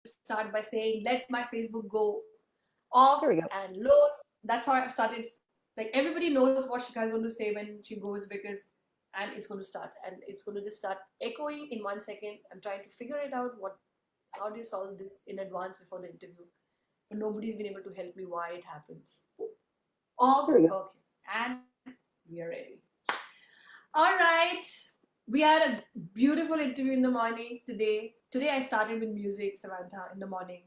start by saying, let my Facebook go off There we go. and load. That's how I started. Like everybody knows what Shika is going to say when she goes because, and it's going to start and it's going to just start echoing in 1 second. I'm trying to figure it out. How do you solve this in advance before the interview? But nobody's been able to help me why it happens. Off. There we go. Okay. And we are ready. All right. We had a beautiful interview in the morning today. Today I started with music, Samantha, in the morning.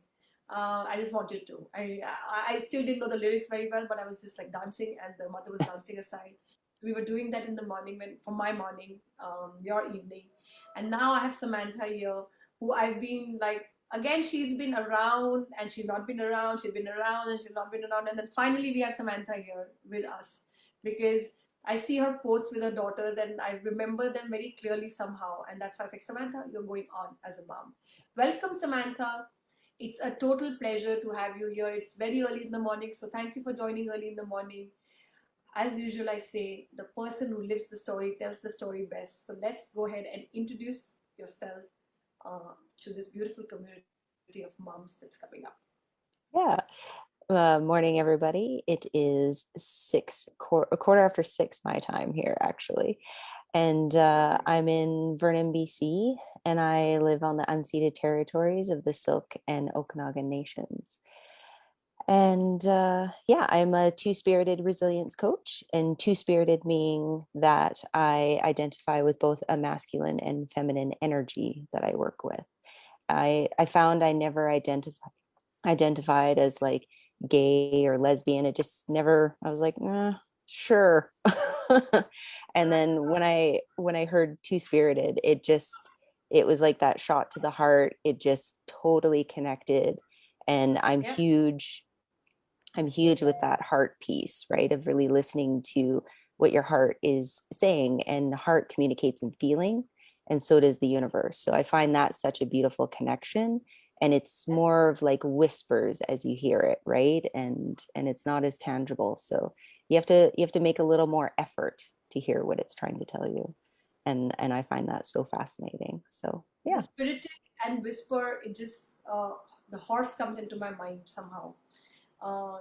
I just wanted to. I still didn't know the lyrics very well, but I was just like dancing, and the mother was dancing aside. We were doing that in the morning when for my morning, your evening, and now I have Samantha here, who I've been like again. She's been around and she's not been around. She's been around and she's not been around, and then finally we have Samantha here with us because I see her posts with her daughters and I remember them very clearly somehow. And that's why I was like, Samantha, you're going on as a mom. Welcome, Samantha. It's a total pleasure to have you here. It's very early in the morning, so thank you for joining early in the morning. As usual, I say the person who lives the story tells the story best. So let's go ahead and introduce yourself to this beautiful community of moms that's coming up. Yeah. Morning, everybody. It is a quarter after 6 my time here, actually. And I'm in Vernon, BC, and I live on the unceded territories of the Silk and Okanagan Nations. And yeah, I'm a two-spirited resilience coach, and two-spirited meaning that I identify with both a masculine and feminine energy that I work with. I found I never identified as like gay or lesbian. It just never, I was like, sure. And then when I heard two spirited, it was like that shot to the heart. It just totally connected. And Yeah. I'm huge with that heart piece, right? Of really listening to what your heart is saying, and heart communicates in feeling, and so does the universe. So I find that such a beautiful connection, and it's more of like whispers as you hear it, right? And it's not as tangible. So you have to make a little more effort to hear what it's trying to tell you. And I find that so fascinating. So The yeah. spirited and whisper, it just, the horse comes into my mind somehow.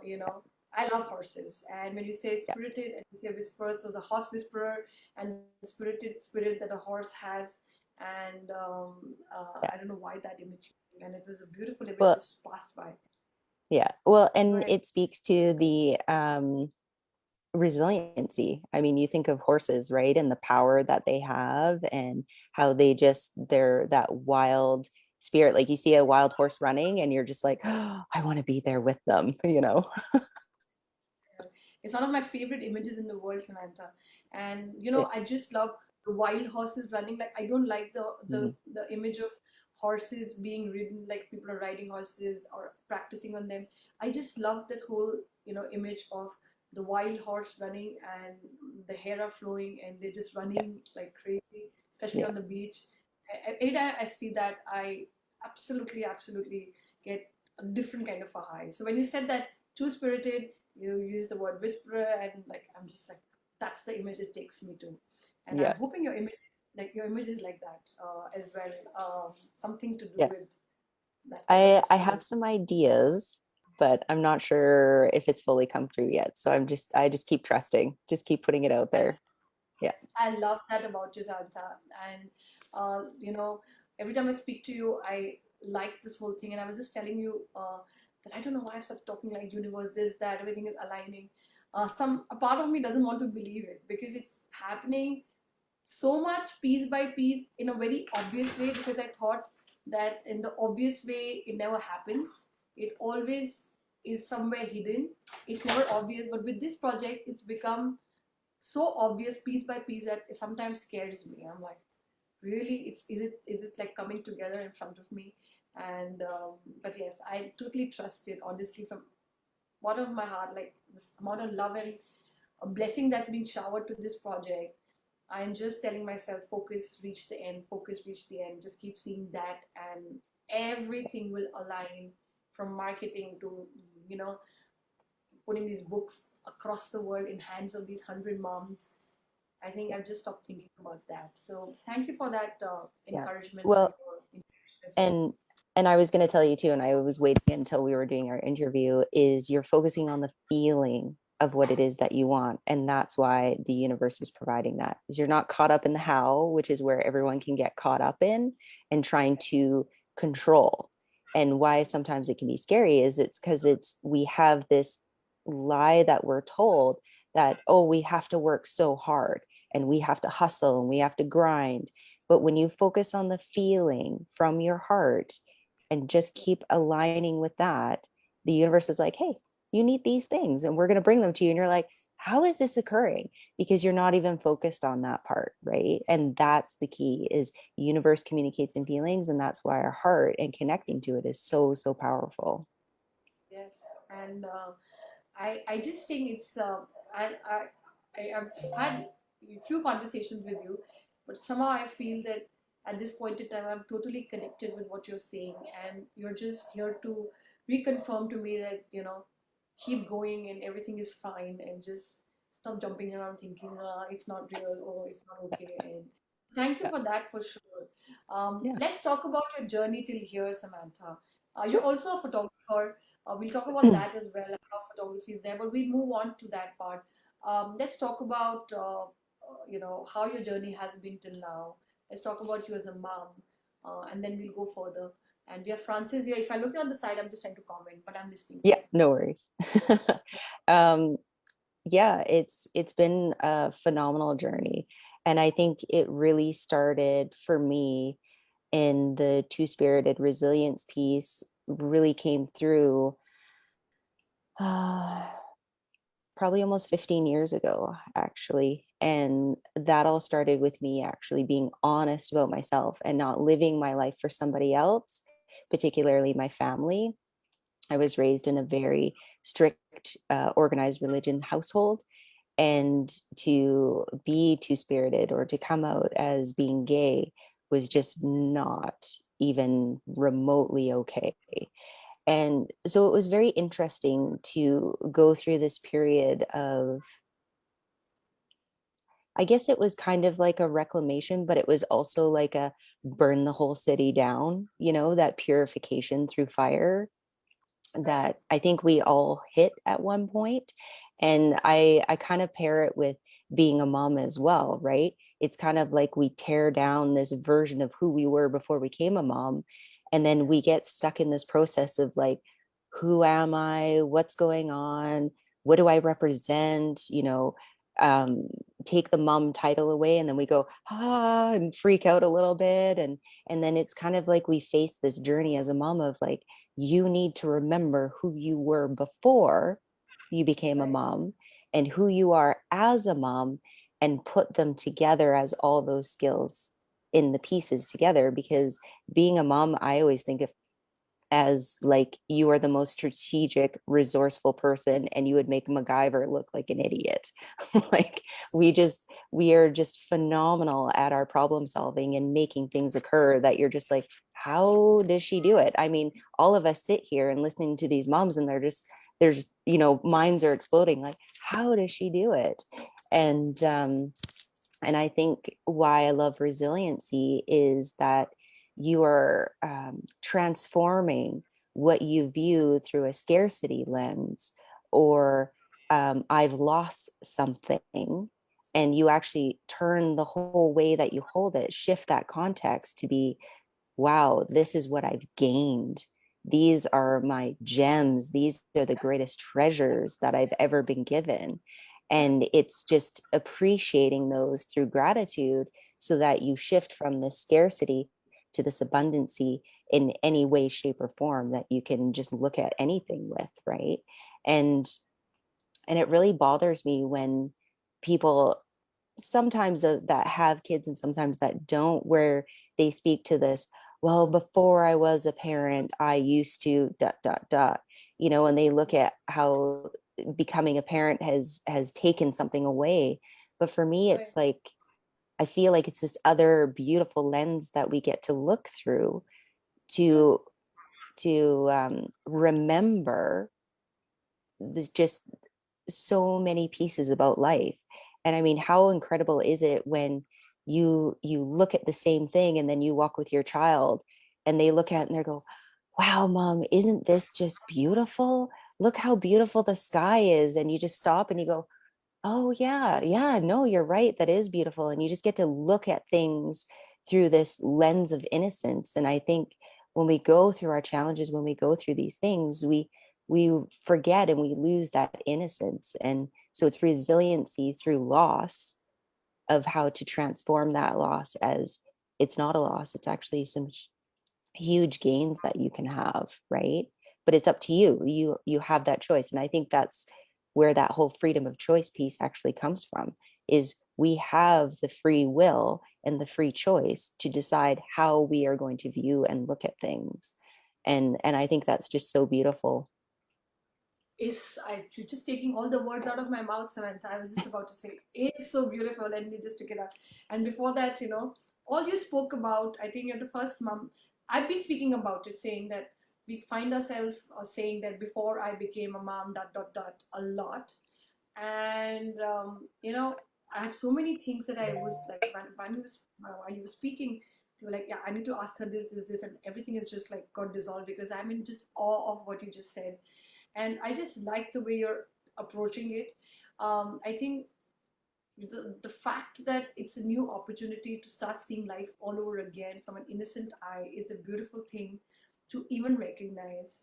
You know, I love horses. And when you say Yeah. spirited and you say whisperer, so the horse whisperer and the spirited spirit that a horse has. And Yeah. I don't know why that image, and it was a beautiful image Well, just passed by. yeah. Well, Go and ahead. it speaks to the resiliency. I mean, you think of horses, right? And the power that they have, and how they're that wild spirit. Like you see a wild horse running and you're just like, oh, I want to be there with them, you know? It's one of my favorite images in the world, Samantha. And Yeah. I just love the wild horses running. Like I don't like Mhm. the image of horses being ridden, like people are riding horses or practicing on them. I just love that whole image of the wild horse running and the hair are flowing and they're just Yeah. running like crazy, especially Yeah. on the beach. Anytime I see that, I absolutely get a different kind of a high. So when you said that two spirited, you use the word whisperer, and like I'm just like that's the image it takes me to. And I'm Yeah. hoping your image is like that as well. Something to do Yeah. with that kind of I a I have spirit. some ideas, but I'm not sure if it's fully come through yet. So I just keep trusting, just keep putting it out there. Yeah. I love that about you, Santa. And every time I speak to you, I like this whole thing. And I was just telling you that I don't know why I started talking like universe, this, that, everything is aligning. Some a part of me doesn't want to believe it because it's happening so much piece by piece in a very obvious way, because I thought that in the obvious way it never happens. It always is somewhere hidden. It's never obvious. But with this project, it's become so obvious piece by piece that it sometimes scares me. I'm like, really? Is it like coming together in front of me? And but yes, I totally trust it honestly from bottom of my heart. Like this amount of love and a blessing that's been showered to this project, I'm just telling myself, focus, reach the end, focus, reach the end. Just keep seeing that, and everything will align from marketing to, you know, putting these books across the world in hands of these 100 moms. I think I've just stopped thinking about that. So thank you for that Yeah. encouragement for Well, your inspiration as and well. And I was going to tell you too, and I was waiting until we were doing our interview, is you're focusing on the feeling of what it is that you want. And that's why the universe is providing that. Is you're not caught up in the how, which is where everyone can get caught up in and trying to control. And why sometimes it can be scary is it's because we have this lie that we're told that, oh, we have to work so hard and we have to hustle and we have to grind. But when you focus on the feeling from your heart and just keep aligning with that, the universe is like, hey, you need these things and we're going to bring them to you. And you're like, how is this occurring? Because you're not even focused on that part, right? And that's the key, is universe communicates in feelings, and that's why our heart and connecting to it is so, so powerful. Yes, and I just think it's I've had a few conversations with you, but somehow I feel that at this point in time I'm totally connected with what you're saying, and you're just here to reconfirm to me that keep going and everything is fine, and just stop jumping around thinking it's not real or it's not okay. And thank you Yeah. for that, for sure. Yeah. Let's talk about your journey till here, Samantha. You're Sure. also a photographer. We'll talk about that as well, how photography is there, but we'll move on to that part. Let's talk about how your journey has been till now. Let's talk about you as a mom, and then we'll go further. And we have Francis here. If I look on the side, I'm just trying to comment, but I'm listening to Yeah, you. no worries. um, yeah, it's been a phenomenal journey. And I think it really started for me in the two-spirited resilience piece, really came through uh, probably almost 15 years ago, actually. And that all started with me actually being honest about myself and not living my life for somebody else, particularly my family. I was raised in a very strict, organized religion household. And to be two spirited or to come out as being gay was just not even remotely okay. And so it was very interesting to go through this period of, I guess it was kind of like a reclamation, but it was also like a burn the whole city down, that purification through fire Right, that I think we all hit at one point. And I kind of pair it with being a mom as well, right? It's kind of like we tear down this version of who we were before we became a mom. And then we get stuck in this process of like, who am I? What's going on? What do I represent? Um, take the mom title away, and then we go, and freak out a little bit. And then it's kind of like we face this journey as a mom of like, you need to remember who you were before you became a right, mom and who you are as a mom, and put them together as all those skills in the pieces together. Because being a mom, I always think of as like you are the most strategic, resourceful person, and you would make MacGyver look like an idiot. Like we are just phenomenal at our problem solving and making things occur that you're just like, how does she do it? I mean, all of us sit here and listening to these moms, and there's minds are exploding like, how does she do it? And I think why I love resiliency is that you are transforming what you view through a scarcity lens, or I've lost something, and you actually turn the whole way that you hold it, shift that context to be, wow, this is what I've gained. These are my gems. These are the greatest treasures that I've ever been given. And it's just appreciating those through gratitude, so that you shift from this scarcity to this abundancy in any way, shape, or form that you can just look at anything with, right? And it really bothers me when people sometimes that have kids and sometimes that don't, where they speak to this, well, before I was a parent I used to dot dot dot, and they look at how becoming a parent has taken something away. But for me, right. it's like, I feel like it's this other beautiful lens that we get to look through to remember this, just so many pieces about life. And I mean, how incredible is it when you look at the same thing, and then you walk with your child and they look at it and they go, wow, mom, isn't this just beautiful? Look how beautiful the sky is. And you just stop and you go, oh, yeah, yeah, no, you're right. That is beautiful. And you just get to look at things through this lens of innocence. And I think when we go through our challenges, when we go through these things, we forget and we lose that innocence. And so it's resiliency through loss of how to transform that loss as it's not a loss. It's actually some huge gains that you can have, right? But it's up to you. You have that choice. And I think that's where that whole freedom of choice piece actually comes from, is we have the free will and the free choice to decide how we are going to view and look at things. And I think that's just so beautiful. You're just taking all the words out of my mouth, Samantha. I was just about to say, it's so beautiful, and you just took it out. And before that, all you spoke about, I think you're the first mom. I've been speaking about it, saying that we find ourselves saying that before I became a mom, dot, dot, dot, a lot. And, I had so many things that I was like, when you were speaking, you were like, yeah, I need to ask her this, and everything is just like got dissolved because I'm in just awe of what you just said. And I just like the way you're approaching it. I think the fact that it's a new opportunity to start seeing life all over again from an innocent eye is a beautiful thing to even recognize.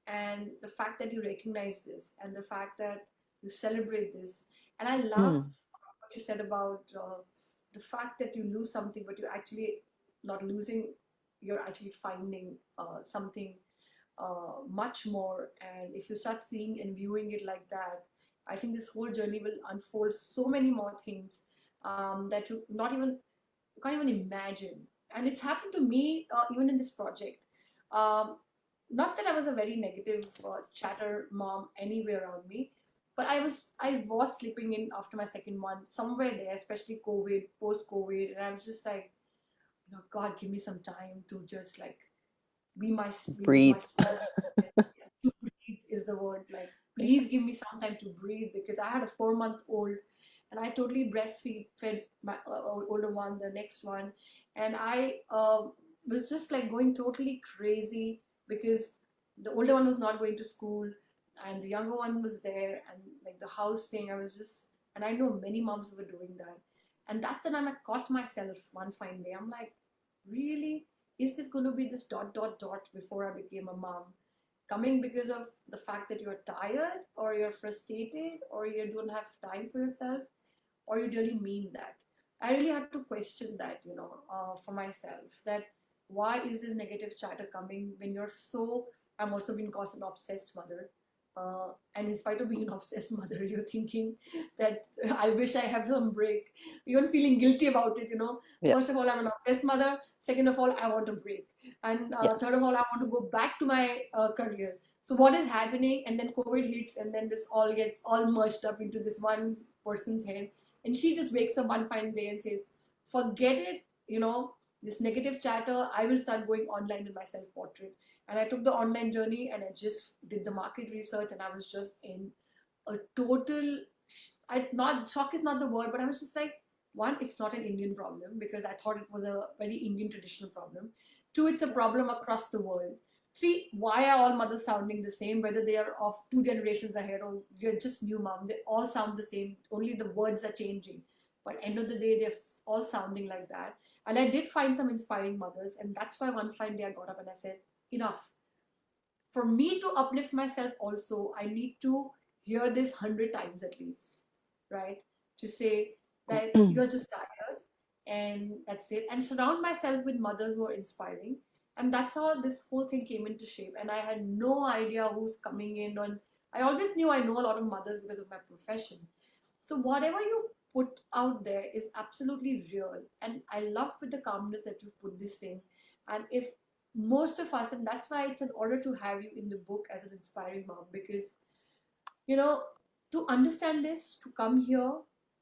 And the fact that you recognize this, and the fact that you celebrate this, and I love Mm, what you said about the fact that you lose something, but you're actually not losing, you're actually finding something much more. And if you start seeing and viewing it like that, I think this whole journey will unfold so many more things that you can't even imagine. And it's happened to me even in this project. Um, Not that I was a very negative chatter mom anywhere around me, but I was slipping in after my second one somewhere there, especially COVID, post COVID, and I was just like, God, give me some time to just like be with breathe. myself. To breathe is the word. Like, please give me some time to breathe, because I had a 4 month old and I totally breastfeed fed my older one, the next one, and I was just like going totally crazy because the older one was not going to school and the younger one was there, and like the house thing, I was just, and I know many moms were doing that, and that's the time I caught myself one fine day. I'm like, really? Is this going to be this dot dot dot before I became a mom? Coming because of the fact that you're tired or you're frustrated or you don't have time for yourself, or you really mean that? I really had to question that, for myself, that why is this negative chatter coming when you're so, I'm also being called an obsessed mother. And in spite of being an obsessed mother, you're thinking that I wish I have some break. Even feeling guilty about it, Yeah. First of all, I'm an obsessed mother. Second of all, I want a break. And Yeah. third of all, I want to go back to my career. So what is happening? And then COVID hits, and then this all gets all merged up into this one person's head, and she just wakes up one fine day and says, forget it, this negative chatter. I will start going online in my self portrait. And I took the online journey and I just did the market research, and I was just in a total, not shock is not the word, but I was just like, one, it's not an Indian problem because I thought it was a very Indian traditional problem. Two, it's a problem across the world. Three, why are all mothers sounding the same, whether they are of two generations ahead or we're just new mom? They all sound the same, only the words are changing. But end of the day, they're all sounding like that. And I did find some inspiring mothers, and that's why one fine day I got up and I said, enough. For me to uplift myself also, I need to hear this 100 times at least, right? To say that you're just tired, and that's it. And surround myself with mothers who are inspiring. And that's how this whole thing came into shape. And I had no idea who's coming in on. I always knew I know a lot of mothers because of my profession. So whatever you put out there is absolutely real. And I love with the calmness that you put this thing. And if most of us, and that's why it's an honor to have you in the book as an inspiring mom, because you know to understand this, to come here,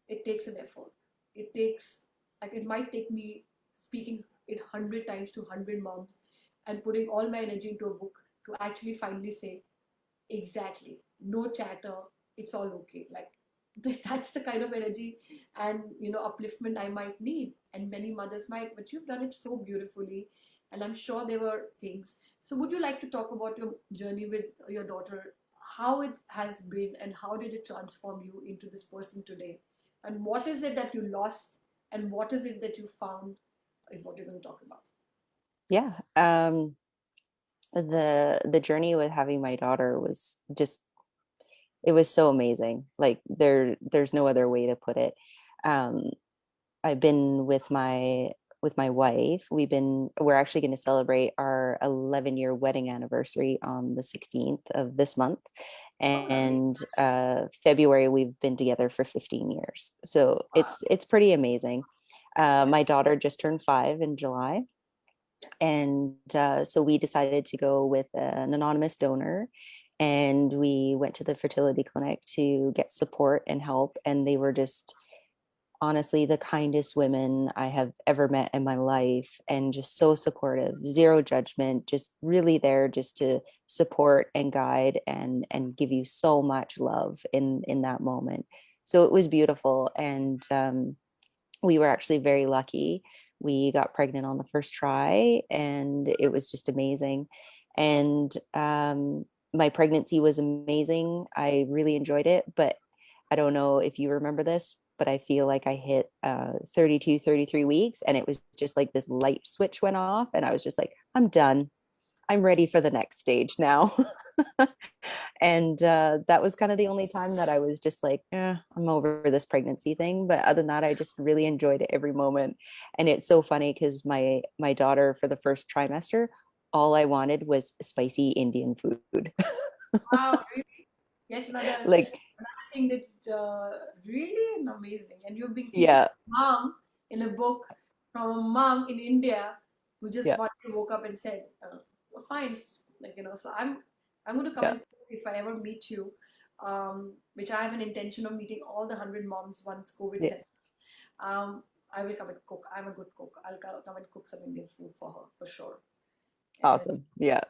it takes an effort. It takes, like, it might take me speaking it 100 times to 100 moms and putting all my energy into a book to actually finally say, exactly, no chatter, it's all okay. Like, that's the kind of energy and upliftment I might need, and many mothers might, but you've done it so beautifully. and I'm sure there were things. So, would you like to talk about your journey with your daughter, how it has been, and how did it transform you into this person today? And what is it that you lost, and what is it that you found, is what you're going to talk about. Yeah. The journey with having my daughter was just, it was so amazing. Like there's no other way to put it. Um, I've been with my wife. We're actually going to celebrate our 11-year wedding anniversary on the 16th of this month. Oh, lovely. And February we've been together for 15 years. So Wow. it's pretty amazing. Yeah. My daughter just turned 5 in July. And so we decided to go with an anonymous donor, and we went to the fertility clinic to get support and help. And they were just honestly the kindest women I have ever met in my life, and just so supportive, zero judgment, just really there just to support and guide and give you so much love in that moment. So it was beautiful. And we were actually very lucky. We got pregnant on the first try, and it was just amazing. And my pregnancy was amazing. I really enjoyed it. But I don't know if you remember this, but I feel like I hit 32, 33 weeks, and it was just like this light switch went off, and I was just like, I'm done. I'm ready for the next stage now. And that was kind of the only time that I was just like, I'm over this pregnancy thing. But other than that, I just really enjoyed it every moment. And it's so funny because my daughter, for the first trimester, all I wanted was spicy Indian food. Wow, really? Yes, Like, another thing that really amazing. And you're being featured yeah, as a mom in a book from a mom in India who just yeah, one day woke up and said, "Well, fine." Like, so I'm going to come yeah, and if I ever meet you, which I have an intention of meeting all the 100 moms once COVID yeah. set. I will come and cook. I'm a good cook. I'll come and cook some Indian food for her for sure. And Awesome. Yeah.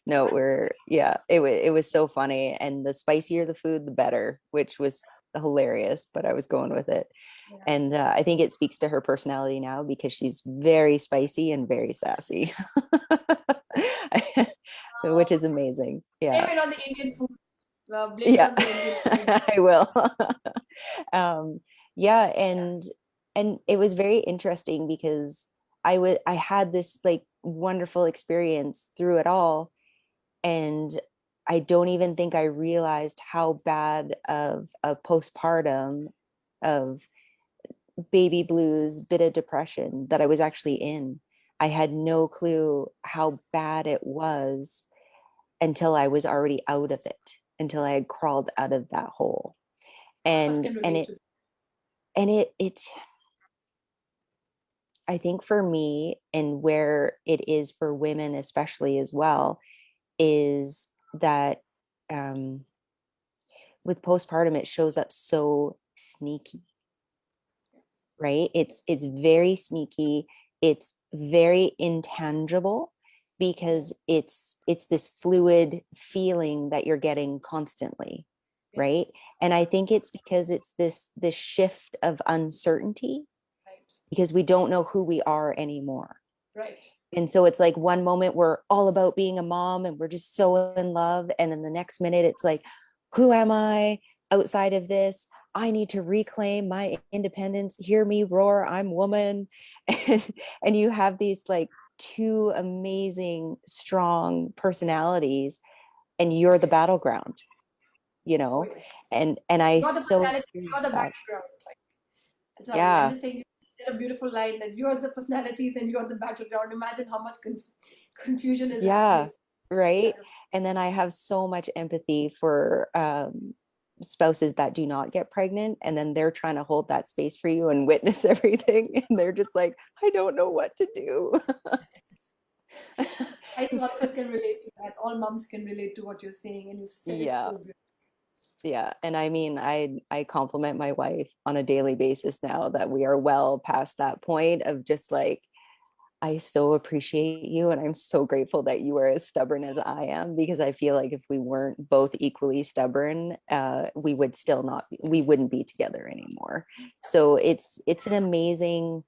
No, yeah, it was so funny. And the spicier the food, the better, which was hilarious, but I was going with it. yeah. And I think it speaks to her personality now because she's very spicy and very sassy, which is amazing. Blame Yeah. it on the Indian food. Blame it Yeah. on the Indian food. I will. um, yeah. And it was very interesting because I had this like wonderful experience through it all. And I don't even think I realized how bad of a postpartum, of baby blues, bit of depression that I was actually in. I had no clue how bad it was until I was already out of it, until I had crawled out of that hole. All of us And can and relate it to and it I think for me, and where it is for women especially as well, is that um with postpartum it shows up so sneaky, right? It's very sneaky, it's very intangible, because it's this fluid feeling that you're getting constantly, right? yes, And I think it's because it's this shift of uncertainty, right, because we don't know who we are anymore. right. And so it's like one moment we're all about being a mom and we're just so in love. And then the next minute it's like, who am I outside of this? I need to reclaim my independence. Hear me roar, I'm woman. And you have these like two amazing, strong personalities, and you're the battleground, you Oh know? yes. And I You're the so personality. experienced You're the that. battleground. Like, sorry, I'm Yeah. just saying. You said a beautiful line that you're the personalities and you're the battleground. Imagine how much confusion is Yeah, happening. right. Battlefield. And then I have so much empathy for spouses that do not get pregnant, and then they're trying to hold that space for you and witness everything, and they're just like, I don't know what to do. I think all of us can relate to that. All moms can relate to what you're saying, and you said it Yeah, so beautifully. yeah. And I mean, I compliment my wife on a daily basis now that we are well past that point of just like, I so appreciate you, and I'm so grateful that you are as stubborn as I am, because I feel like if we weren't both equally stubborn, we would still not we wouldn't be together anymore. So it's an amazing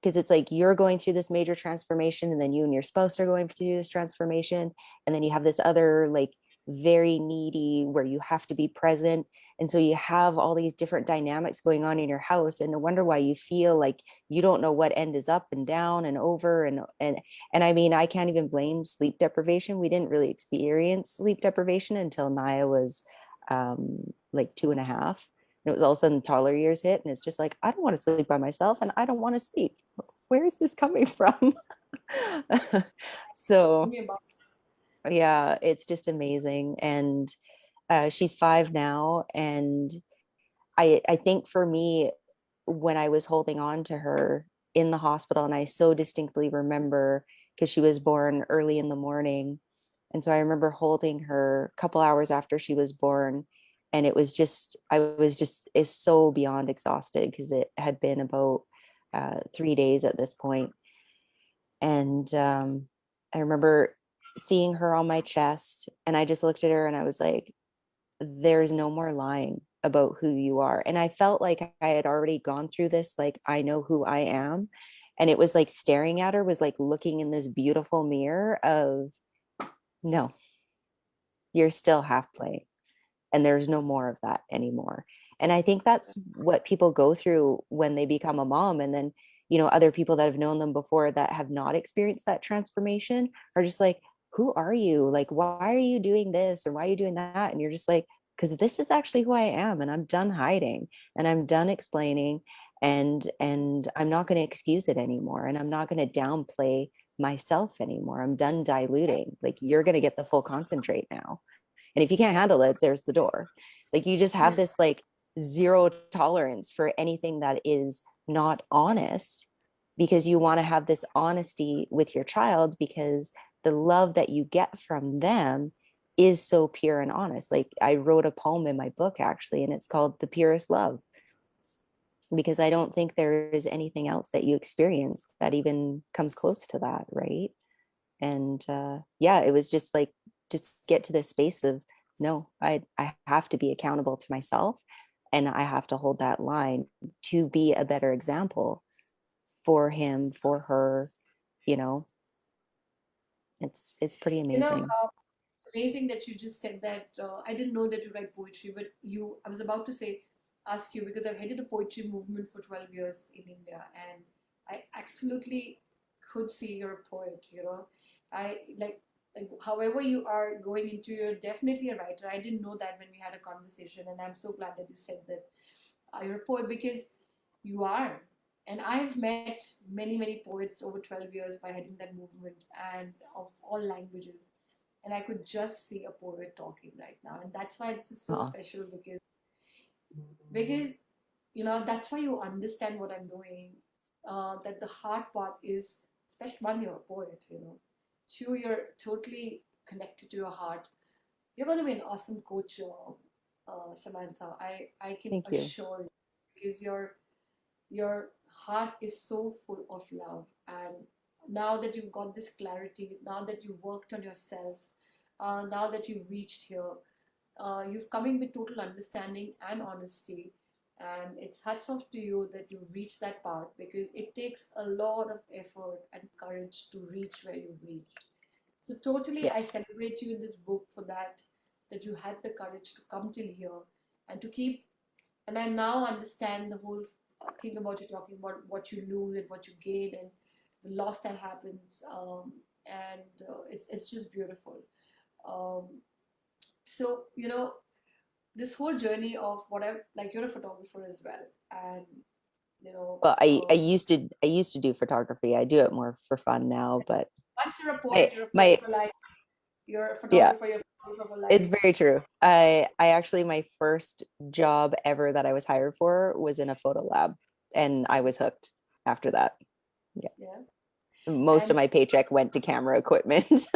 because it's like you're going through this major transformation, and then you and your spouse are going through this transformation, and then you have this other like very needy where you have to be present, and so you have all these different dynamics going on in your house, and no wonder why you feel like you don't know what end is up and down and over. And I mean, I can't even blame sleep deprivation. We didn't really experience sleep deprivation until Naya was like 2.5. And it was all of a sudden toddler years hit, and it's just like, I don't want to sleep by myself and I don't want to sleep. Where is this coming from? Tell So me about. yeah, it's just amazing. And she's 5 now. And I think for me, when I was holding on to her in the hospital, and I so distinctly remember because she was born early in the morning. And so I remember holding her a couple hours after she was born. And it was just, I was just is so beyond exhausted because it had been about 3 days at this point. And I remember seeing her on my chest, and I just looked at her and I was like, there's no more lying about who you are. And I felt like I had already gone through this, like, I know who I am. And it was like staring at her was like looking in this beautiful mirror of, no, you're still half playing, and there's no more of that anymore. And I think that's what people go through when they become a mom. And then, other people that have known them before that have not experienced that transformation are just like, who are you? Like, why are you doing this, or why are you doing that? And you're just like, because this is actually who I am, and I'm done hiding, and I'm done explaining, and I'm not going to excuse it anymore, and I'm not going to downplay myself anymore. I'm done diluting. Like, you're going to get the full concentrate now. And if you can't handle it, there's the door. Like, you just have this like zero tolerance for anything that is not honest, because you want to have this honesty with your child, because the love that you get from them is so pure and honest. Like, I wrote a poem in my book actually, and it's called The Purest Love, because I don't think there is anything else that you experience that even comes close to that, right? And yeah, it was just like, just get to this space of, no, I have to be accountable to myself, and I have to hold that line to be a better example for him, for her. you know it's pretty You know, amazing. amazing that you just said that. I didn't know that you write poetry, but I was about to say, ask you because I've headed a poetry movement for 12 years in India, and I absolutely could see you're a poet. I like however you are going into, you're definitely a writer. I didn't know that when we had a conversation, and I'm so glad that you said that you're a poet because you are. And I've met many, many poets over 12 years by heading that movement and of all languages. And I could just see a poet talking right now. And that's why this is so Oh, special because that's why you understand what I'm doing. That the hard part is, especially when you're a poet, two, you're totally connected to your heart. You're going to be an awesome coach, Samantha. I can thank you. assure you because your heart is so full of love. And now that you've got this clarity, now that you've worked on yourself, now that you've reached here, you've come in with total understanding and honesty. And it's hats off to you that you've reached that path because it takes a lot of effort and courage to reach where you've reached. So totally, Yeah, I celebrate you in this book for that you had the courage to come till here and to keep. And I now understand the whole thing about you talking about what you lose and what you gain and the loss that happens. And it's just beautiful. Um, so this whole journey of whatever, like you're a photographer as well, and you know, well, i i uh, used to i used to do photography. I do it more for fun now, but once you're a my poet, you're a poet my for life. You're a yeah, photographer, you're a photographer for it's life. very true. I actually, my first job ever that I was hired for was in a photo lab, and I was hooked after that. Yeah. Yeah, Most of and my paycheck went to camera equipment.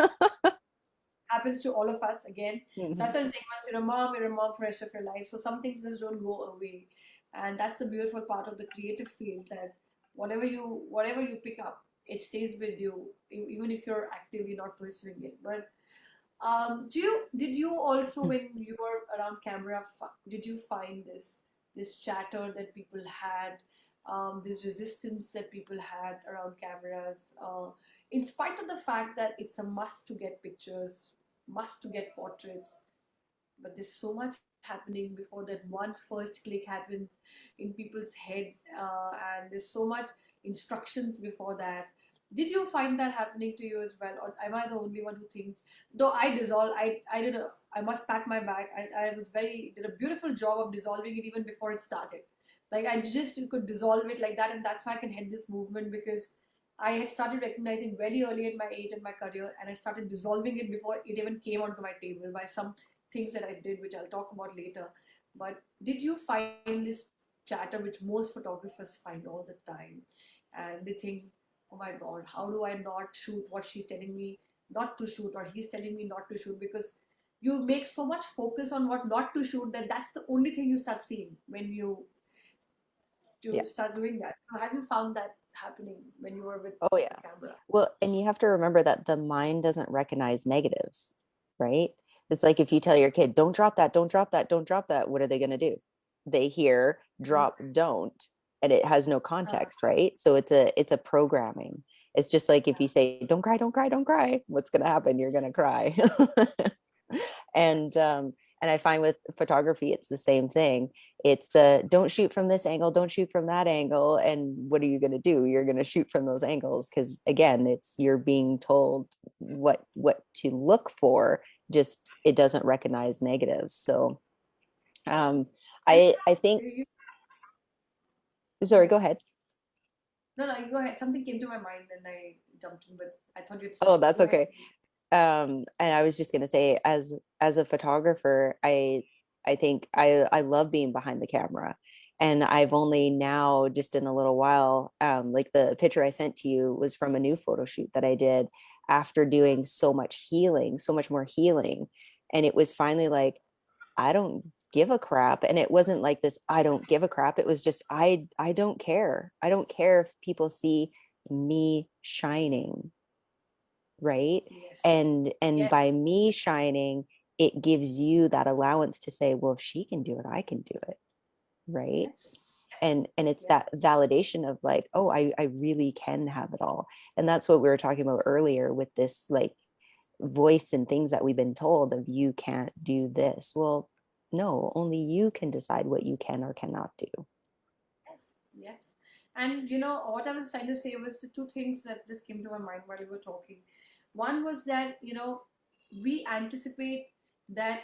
happens to all of us again. So Mhm. that's what I'm saying. Once you're a mom for the rest of your life. So some things just don't go away, and that's the beautiful part of the creative field. That whatever you pick up, it stays with you, even if you're actively not pursuing it. But did you also, when you were around camera, did you find this chatter that people had? this resistance that people had around cameras, in spite of the fact that it's a must to get pictures, must to get portraits, but there's so much happening before that one first click happens in people's heads, and there's so much instructions before that. Did you find that happening to you as well, or am I the only one who thinks? Though I dissolved, I must pack my bag. I was very did a beautiful job of dissolving it even before it started. Like I just could dissolve it like that, and that's why I can head this movement, because I had started recognizing very early in my age and my career, and I started dissolving it before it even came onto my table by some things that I did, which I'll talk about later. But did you find this chatter, which most photographers find all the time, and they think, oh my God, how do I not shoot what she's telling me not to shoot, or he's telling me not to shoot? Because you make so much focus on what not to shoot that that's the only thing you start seeing when you Yeah. start doing that. So have you found that happening when you were with Oh yeah. the camera? Well, and you have to remember that the mind doesn't recognize negatives, right? It's like if you tell your kid, don't drop that, don't drop that, don't drop that, what are they going to do? They hear drop, don't, and it has no Uh, context, right? So it's a programming. It's just like if you say, don't cry, don't cry, don't cry, what's going to happen? You're going to cry. And I find with photography it's the same thing. It's the don't shoot from this angle, don't shoot from that angle, and what are you going to do? You're going to shoot from those angles, because again, it's you're being told what to look for, just it doesn't recognize negatives. So um and I think, you, sorry, yeah. go ahead. No, no, you go ahead. Something came to my mind and I jumped in, but I thought you'd Oh, start. that's Go ahead. okay. And I was just going to say, as a photographer, I think I love being behind the camera, and I've only now, just in a little while, like the picture I sent to you was from a new photo shoot that I did after doing so much healing, so much more healing, and it was finally like, I don't give a crap. And it wasn't like this I don't give a crap, it was just I don't care. I don't care if people see me shining, right? Yes. And Yes. by me shining, it gives you that allowance to say, well, if she can do it, I can do it, right? Yes. And it's Yes. that validation of like, oh, I really can have it all. And that's what we were talking about earlier with this like voice and things that we've been told of, you can't do this. Well, no, only you can decide what you can or cannot do. Yes. Yes. And what I was trying to say was the two things that just came to my mind while we were talking. One was that, we anticipate that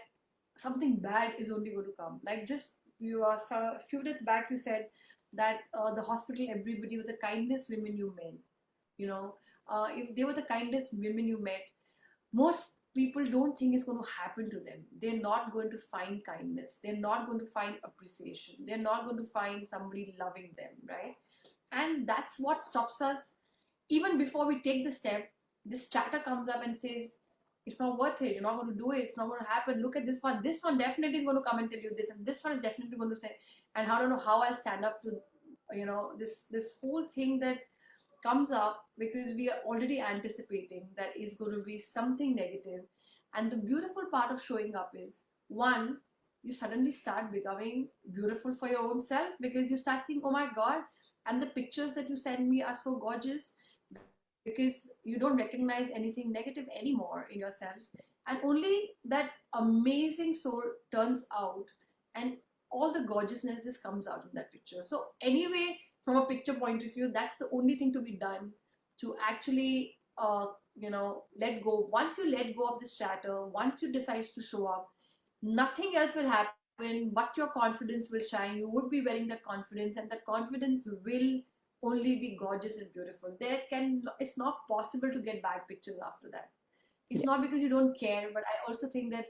something bad is only going to come. Like just a few days back, you said that the hospital, everybody was the kindest women you met. If they were the kindest women you met, most people don't think it's going to happen to them. They're not going to find kindness. They're not going to find appreciation. They're not going to find somebody loving them, right? And that's what stops us. Even before we take the step, this chatter comes up and says, it's not worth it. You're not going to do it. It's not going to happen. Look at this one. This one definitely is going to come and tell you this, and this one is definitely going to say. And I don't know how I'll stand up to, this whole thing that comes up because we are already anticipating that is going to be something negative. And the beautiful part of showing up is, one, you suddenly start becoming beautiful for your own self, because you start seeing, oh my God, and the pictures that you send me are so gorgeous, because you don't recognize anything negative anymore in yourself. And only that amazing soul turns out, and all the gorgeousness just comes out in that picture. So, anyway, from a picture point of view, that's the only thing to be done to actually, let go. Once you let go of this chatter, once you decide to show up, nothing else will happen, but your confidence will shine. You would be wearing that confidence, and that confidence will only be gorgeous and beautiful. It's not possible to get bad pictures after that. It's Yeah. not because you don't care, but I also think that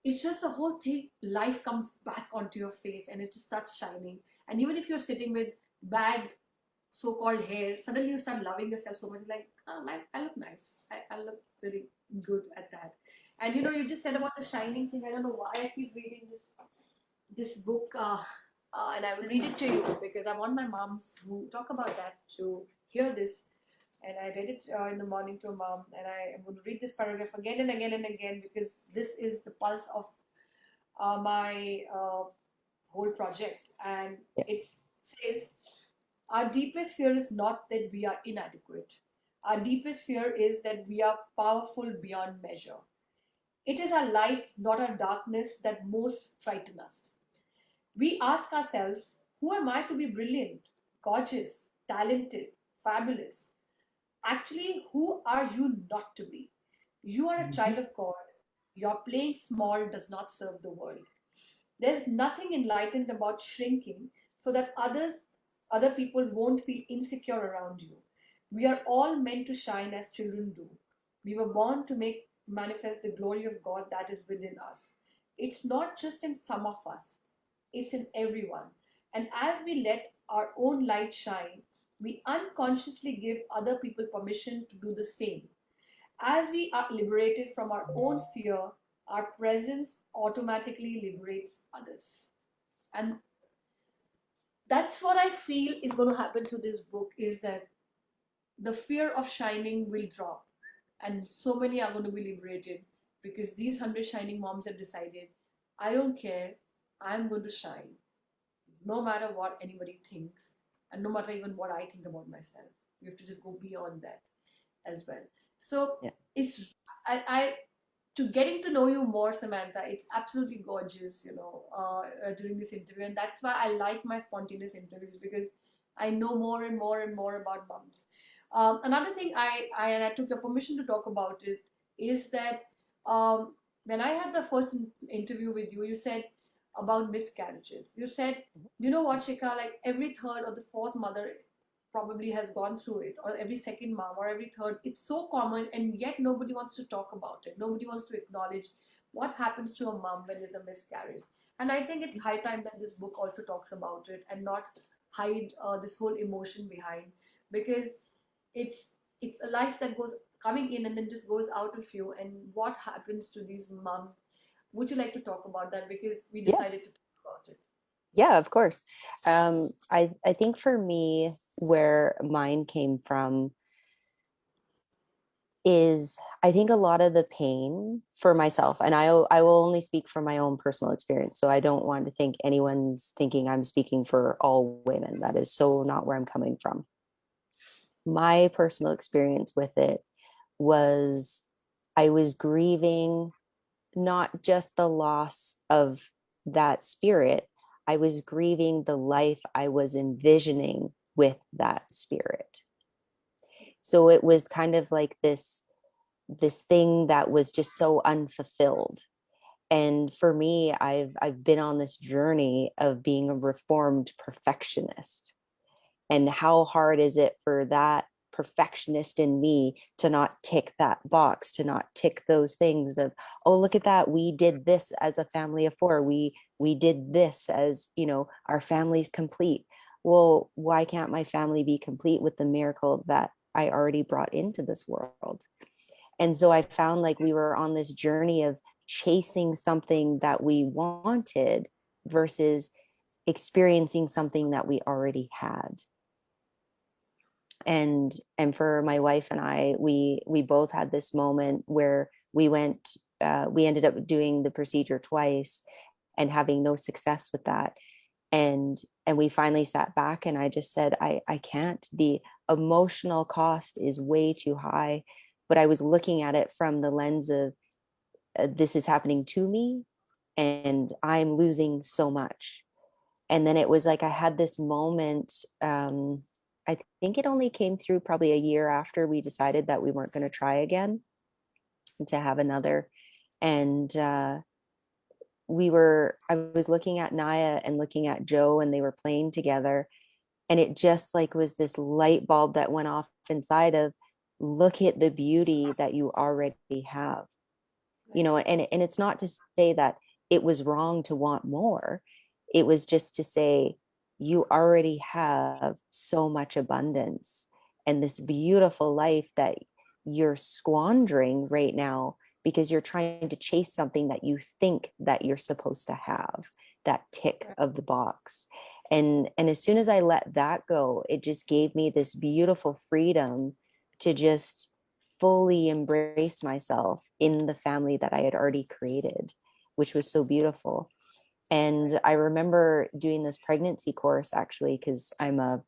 it's just the whole thing. Life comes back onto your face and it just starts shining. And even if you're sitting with bad so-called hair, suddenly you start loving yourself so much. Like, oh, I look nice. I look very good at that. And Yeah. you just said about the shining thing. I don't know why I keep reading this book, and I will read it to you because I want my moms who talk about that to hear this. And I read it in the morning to a mom, and I am going to read this paragraph again and again and again, because this is the pulse of my whole project. And Yeah. it says, Our deepest fear is not that we are inadequate. Our deepest fear is that we are powerful beyond measure. It is our light, not our darkness, that most frighten us. We ask ourselves, who am I to be brilliant, gorgeous, talented, fabulous? Actually, who are you not to be? You are a child of God. Your playing small does not serve the world. There's nothing enlightened about shrinking so that other people won't feel insecure around you. We are all meant to shine as children do. We were born to make manifest the glory of God that is within us. It's not just in some of us, it's in everyone. And as we let our own light shine, we unconsciously give other people permission to do the same. As we are liberated from our own fear, our presence automatically liberates others. And that's what I feel is going to happen to this book, is that the fear of shining will drop and so many are going to be liberated because these 100 shining moms have decided, I don't care, I'm going to shine no matter what anybody thinks and no matter even what I think about myself. You have to just go beyond that as well. So Yeah. it's I to getting to know you more, Samantha, it's absolutely gorgeous, during this interview. And that's why I like my spontaneous interviews, because I know more and more and more about moms. Another thing and I took your permission to talk about it, is that um, when I had the first interview with you, you said about miscarriages. You said, you know what, Shikha, like every third or the fourth mother probably has gone through it, or every second mom, or every third. It's so common, and yet nobody wants to talk about it. Nobody wants to acknowledge what happens to a mom when there's a miscarriage. And I think it's high time that this book also talks about it and not hide this whole emotion behind, because it's a life that goes coming in and then just goes out of you. And what happens to these moms? Would you like to talk about that, because we Yeah. decided to talk about it? Yeah, of course. I think for me, where mine came from is, I think a lot of the pain for myself, and I will only speak from my own personal experience. So I don't want to think anyone's thinking I'm speaking for all women. That is so not where I'm coming from. My personal experience with it was, I was grieving not just the loss of that spirit, I was grieving the life I was envisioning with that spirit. So it was kind of like this thing that was just so unfulfilled. And for me, I've been on this journey of being a reformed perfectionist. And how hard is it for that perfectionist in me to not tick that box, to not tick those things of, oh, look at that, we did this as a family of four, we did this as, our family's complete. Well, why can't my family be complete with the miracle that I already brought into this world? And so I found like we were on this journey of chasing something that we wanted versus experiencing something that we already had. And for my wife and I, we both had this moment where we ended up doing the procedure twice and having no success with that. And we finally sat back and I just said, I can't. The emotional cost is way too high. But I was looking at it from the lens of, this is happening to me and I'm losing so much. And then it was like I had this moment. I think it only came through probably a year after we decided that we weren't going to try again to have another. And I was looking at Naya and looking at Joe, and they were playing together. And it just like was this light bulb that went off inside of, look at the beauty that you already have. And it's not to say that it was wrong to want more. It was just to say, you already have so much abundance and this beautiful life that you're squandering right now because you're trying to chase something that you think that you're supposed to have, that tick of the box. And as soon as I let that go, it just gave me this beautiful freedom to just fully embrace myself in the family that I had already created, which was so beautiful. And I remember doing this pregnancy course actually, because I'm a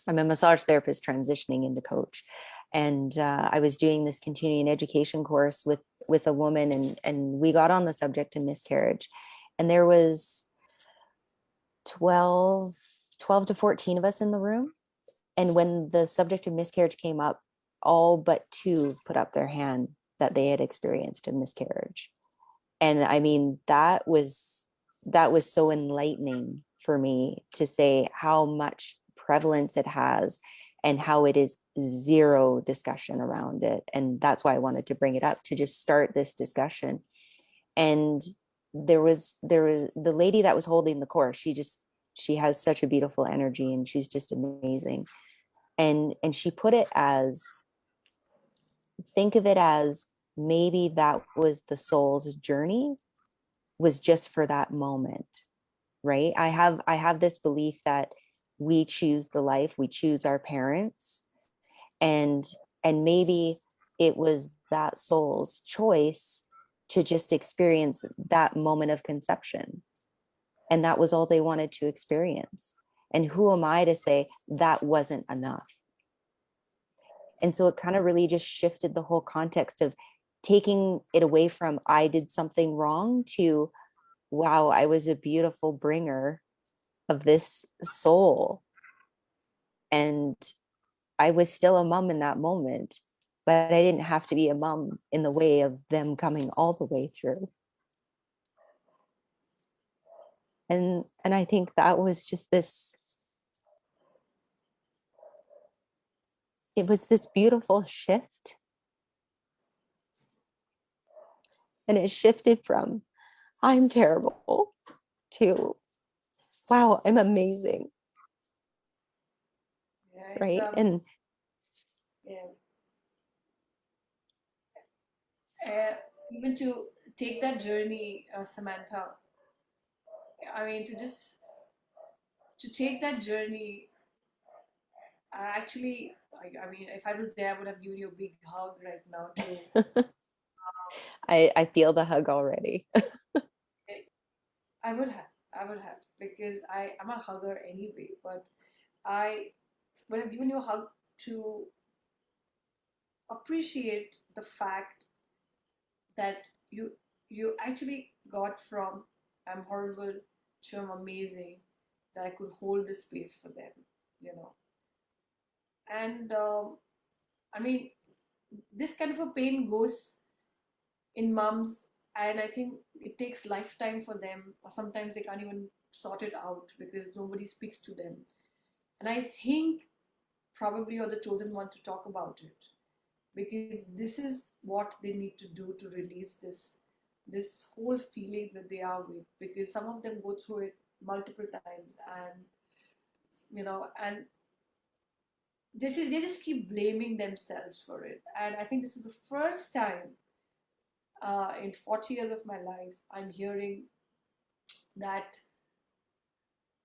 I'm a massage therapist transitioning into coach. And I was doing this continuing education course with a woman, and we got on the subject of miscarriage. And there was 12 to 14 of us in the room. And when the subject of miscarriage came up, all but two put up their hand that they had experienced a miscarriage. And I mean, that was so enlightening for me to say how much prevalence it has and how it is zero discussion around it. And that's why I wanted to bring it up, to just start this discussion. And there was the lady that was holding the course. She has such a beautiful energy, and she's just amazing. And she put it as, think of it as, maybe that was the soul's journey, was just for that moment, right? I have this belief that we choose the life, we choose our parents, and maybe it was that soul's choice to just experience that moment of conception, and that was all they wanted to experience. And who am I to say that wasn't enough? And so it kind of really just shifted the whole context of taking it away from I did something wrong to, wow, I was a beautiful bringer of this soul. And I was still a mom in that moment, but I didn't have to be a mom in the way of them coming all the way through. And I think that was just this, it was this beautiful shift. And it shifted from I'm terrible to wow, I'm amazing. Yeah, it's Right. And yeah. Even to take that journey, Samantha. I mean, to take that journey. Actually, I mean, if I was there, I would have given you a big hug right now too. I feel the hug already. I would have, I would have, because I'm a hugger anyway. But I would have given you a hug to appreciate the fact that you actually got from I'm horrible to I'm amazing, that I could hold this space for them, you know. And I mean, this kind of a pain goes in mums, and I think it takes lifetime for them, or sometimes they can't even sort it out because nobody speaks to them. And I think probably you're the chosen one to talk about it, because this is what they need to do to release this whole feeling that they are with, because some of them go through it multiple times, and and they just keep blaming themselves for it. And I think this is the first time in 40 years of my life I'm hearing that.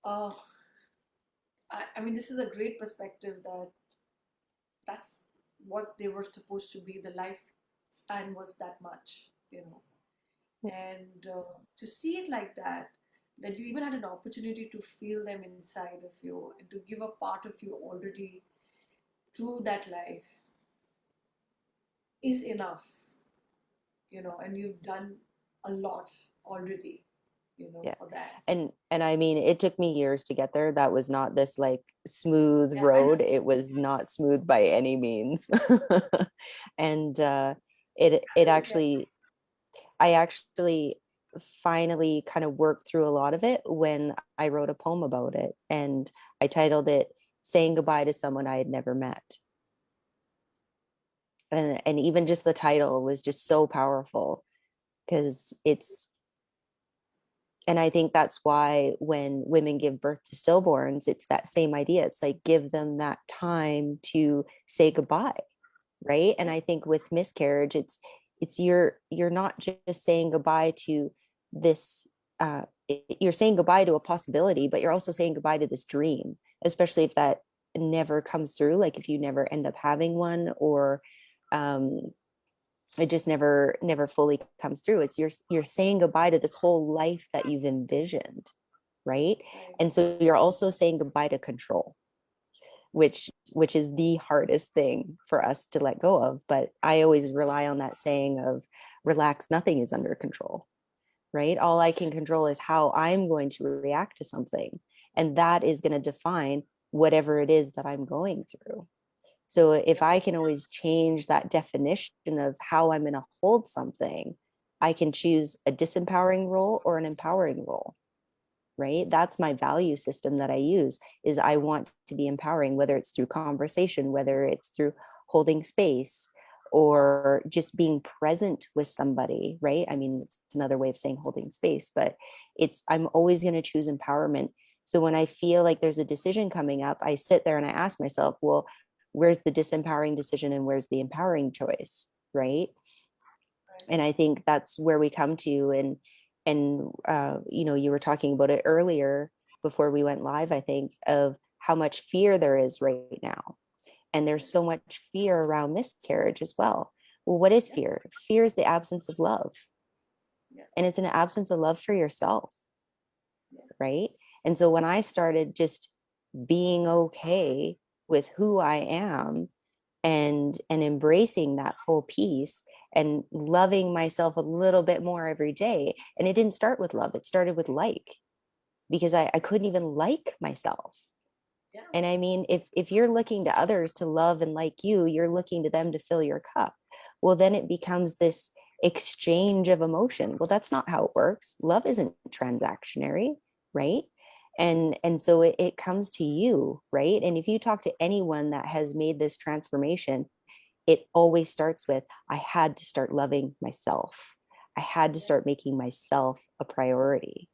uh, I mean, this is a great perspective, that that's what they were supposed to be. The lifespan was that much, and to see it like that you even had an opportunity to feel them inside of you and to give a part of you already through that life is enough, and you've done a lot already, Yeah. for that. And I mean, it took me years to get there. That was not this like smooth Yeah, I know. road. It was not smooth by any means. And it Yeah. actually, I actually finally kind of worked through a lot of it when I wrote a poem about it, and I titled it Saying Goodbye to Someone I Had Never Met. And even just the title was just so powerful, because it's, and I think that's why when women give birth to stillborns, it's that same idea. It's like, give them that time to say goodbye, right? And I think with miscarriage, it's you're not just saying goodbye to this, you're saying goodbye to a possibility, but you're also saying goodbye to this dream, especially if that never comes through, like if you never end up having one, or um it just never fully comes through. It's you're saying goodbye to this whole life that you've envisioned, right? Right. And so you're also saying goodbye to control. which is the hardest thing for us to let go of. But I always rely on that saying of relax, nothing is under control, right? All I can control is how I'm going to react to something. And that is going to define whatever it is that I'm going through. So if I can always change that definition of how I'm going to hold something, I can choose a disempowering role or an empowering role, right? That's my value system that I use is I want to be empowering, whether it's through conversation, whether it's through holding space or just being present with somebody, right? I mean, it's another way of saying holding space, but I'm always going to choose empowerment. So when I feel like there's a decision coming up, I sit there and I ask myself, well, where's the disempowering decision and where's the empowering choice, right? And I think that's where we come to. And you know, you were talking about it earlier before we went live, I think, of how much fear there is right now. And there's so much fear around miscarriage as well. Well, what is fear? Fear is the absence of love. And it's an absence of love for yourself, right? And so when I started just being okay with who I am and embracing that full piece and loving myself a little bit more every day. And it didn't start with love, it started with like, because I couldn't even like myself. Yeah. And I mean, if you're looking to others to love and like you're looking to them to fill your cup. Well, then it becomes this exchange of emotion. Well, that's not how it works. Love isn't transactionary, right? And so it comes to you, right? And if you talk to anyone that has made this transformation, it always starts with, I had to start loving myself. I had to start making myself a priority,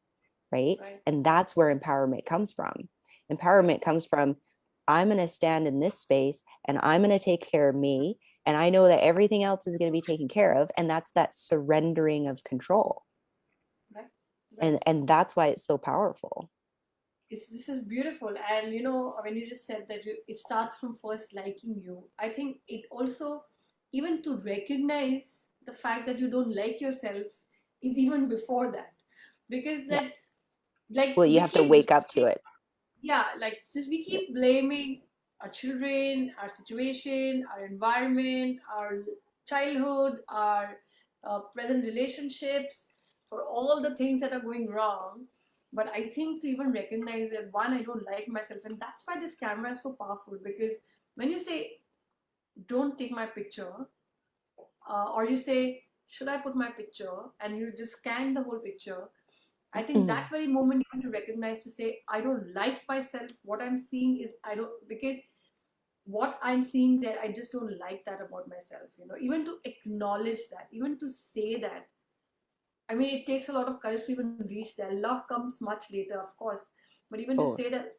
right? And that's where empowerment comes from. Empowerment comes from, I'm going to stand in this space and I'm going to take care of me. And I know that everything else is going to be taken care of. And that's that surrendering of control. And that's why it's so powerful. This is beautiful. And you know, when you just said that it starts from first liking you, I think it also, even to recognize the fact that you don't like yourself is even before that. Because Yeah. that, like, Well, you we have to keep wake up to it. yeah, like just we Yeah. keep blaming our children, our situation, our environment, our childhood, our present relationships for all the things that are going wrong. But I think to even recognize that, one, I don't like myself, and that's why this camera is so powerful. Because when you say don't take my picture, or you say should I put my picture, and you just scan the whole picture, I think that very moment you need to recognize to say, I don't like myself. What I'm seeing is I don't, because what I'm seeing there, I just don't like that about myself. You know, even to acknowledge that, even to say that. I mean, it takes a lot of courage to even reach there. Love comes much later, of course, but even to Oh, say that,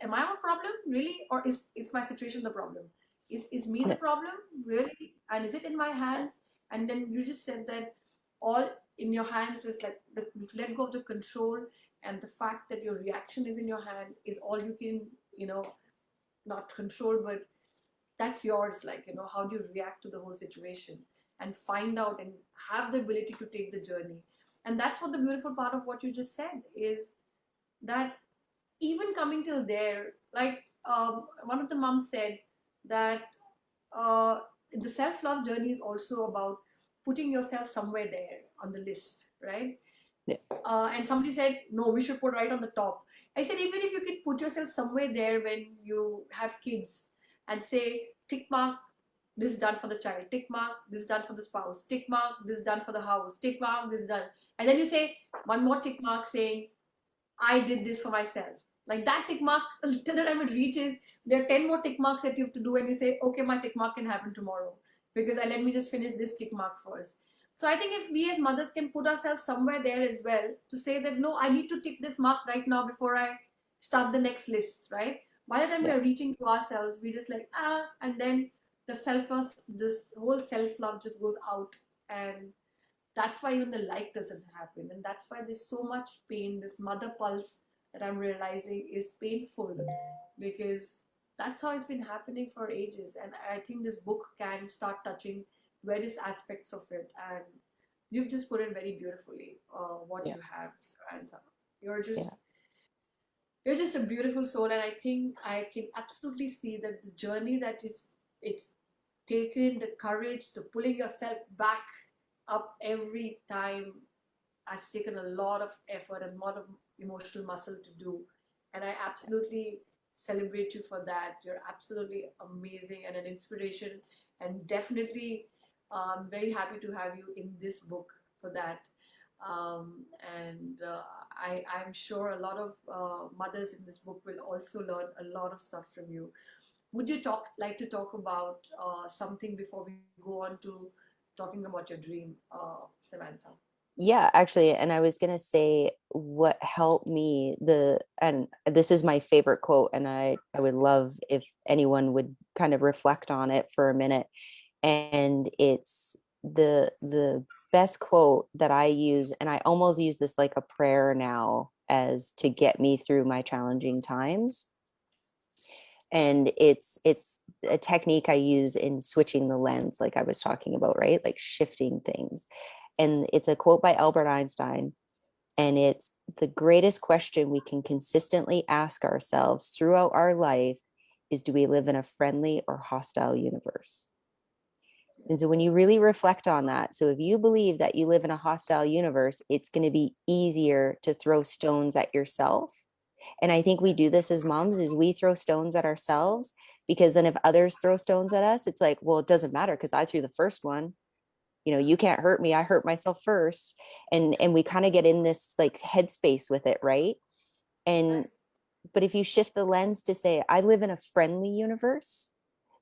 am I a problem really, or is my situation the problem? Is me the yeah. problem really, and is it in my hands? And then you just said that all in your hands is like to let go of the control, and the fact that your reaction is in your hand is all you can, you know, not control, but that's yours. Like, you know, how do you react to the whole situation and find out and have the ability to take the journey. And that's what the beautiful part of what you just said is, that even coming till there, like, one of the moms said that uh, the self-love journey is also about putting yourself somewhere there on the list, right? Yeah. And somebody said, no, we should put right on the top. I said, even if you could put yourself somewhere there when you have kids and say, tick mark, this is done for the child, tick mark, this is done for the spouse, tick mark, this is done for the house, tick mark, this is done. And then you say one more tick mark saying, I did this for myself. Like that tick mark, till the time it reaches, there are 10 more tick marks that you have to do, and you say, okay, my tick mark can happen tomorrow because let me just finish this tick mark first. So I think if we as mothers can put ourselves somewhere there as well, to say that no, I need to tick this mark right now before I start the next list, right? By the time we Yeah. are reaching to ourselves, we just like, and then the this whole self love just goes out. And that's why even the like doesn't happen, and that's why there's so much pain. This mother pulse that I'm realizing is painful, because that's how it's been happening for ages. And I think this book can start touching various aspects of it. And you've just put it very beautifully, what Yeah. you have, Samantha. You're just Yeah. You're just a beautiful soul, and I think I can absolutely see that the journey that is it's taken, the courage, the pulling yourself back up every time has taken a lot of effort and a lot of emotional muscle to do. And I absolutely celebrate you for that. You're absolutely amazing and an inspiration. And definitely, very happy to have you in this book for that. And I'm sure a lot of mothers in this book will also learn a lot of stuff from you. Would you like to talk about something before we go on to talking about your dream, Samantha? Yeah, actually, and I was gonna say what helped me and this is my favorite quote, and I would love if anyone would kind of reflect on it for a minute. And it's the best quote that I use, and I almost use this like a prayer now as to get me through my challenging times. And it's a technique I use in switching the lens, like I was talking about, right? Like shifting things. And it's a quote by Albert Einstein, and it's the greatest question we can consistently ask ourselves throughout our life is, do we live in a friendly or hostile universe? And so when you really reflect on that, so if you believe that you live in a hostile universe, it's going to be easier to throw stones at yourself. And I think we do this as moms, is we throw stones at ourselves, because then if others throw stones at us, it's like, well, it doesn't matter because I threw the first one. You know, you can't hurt me. I hurt myself first. And we kind of get in this like headspace with it, right? And Right. but if you shift the lens to say, I live in a friendly universe,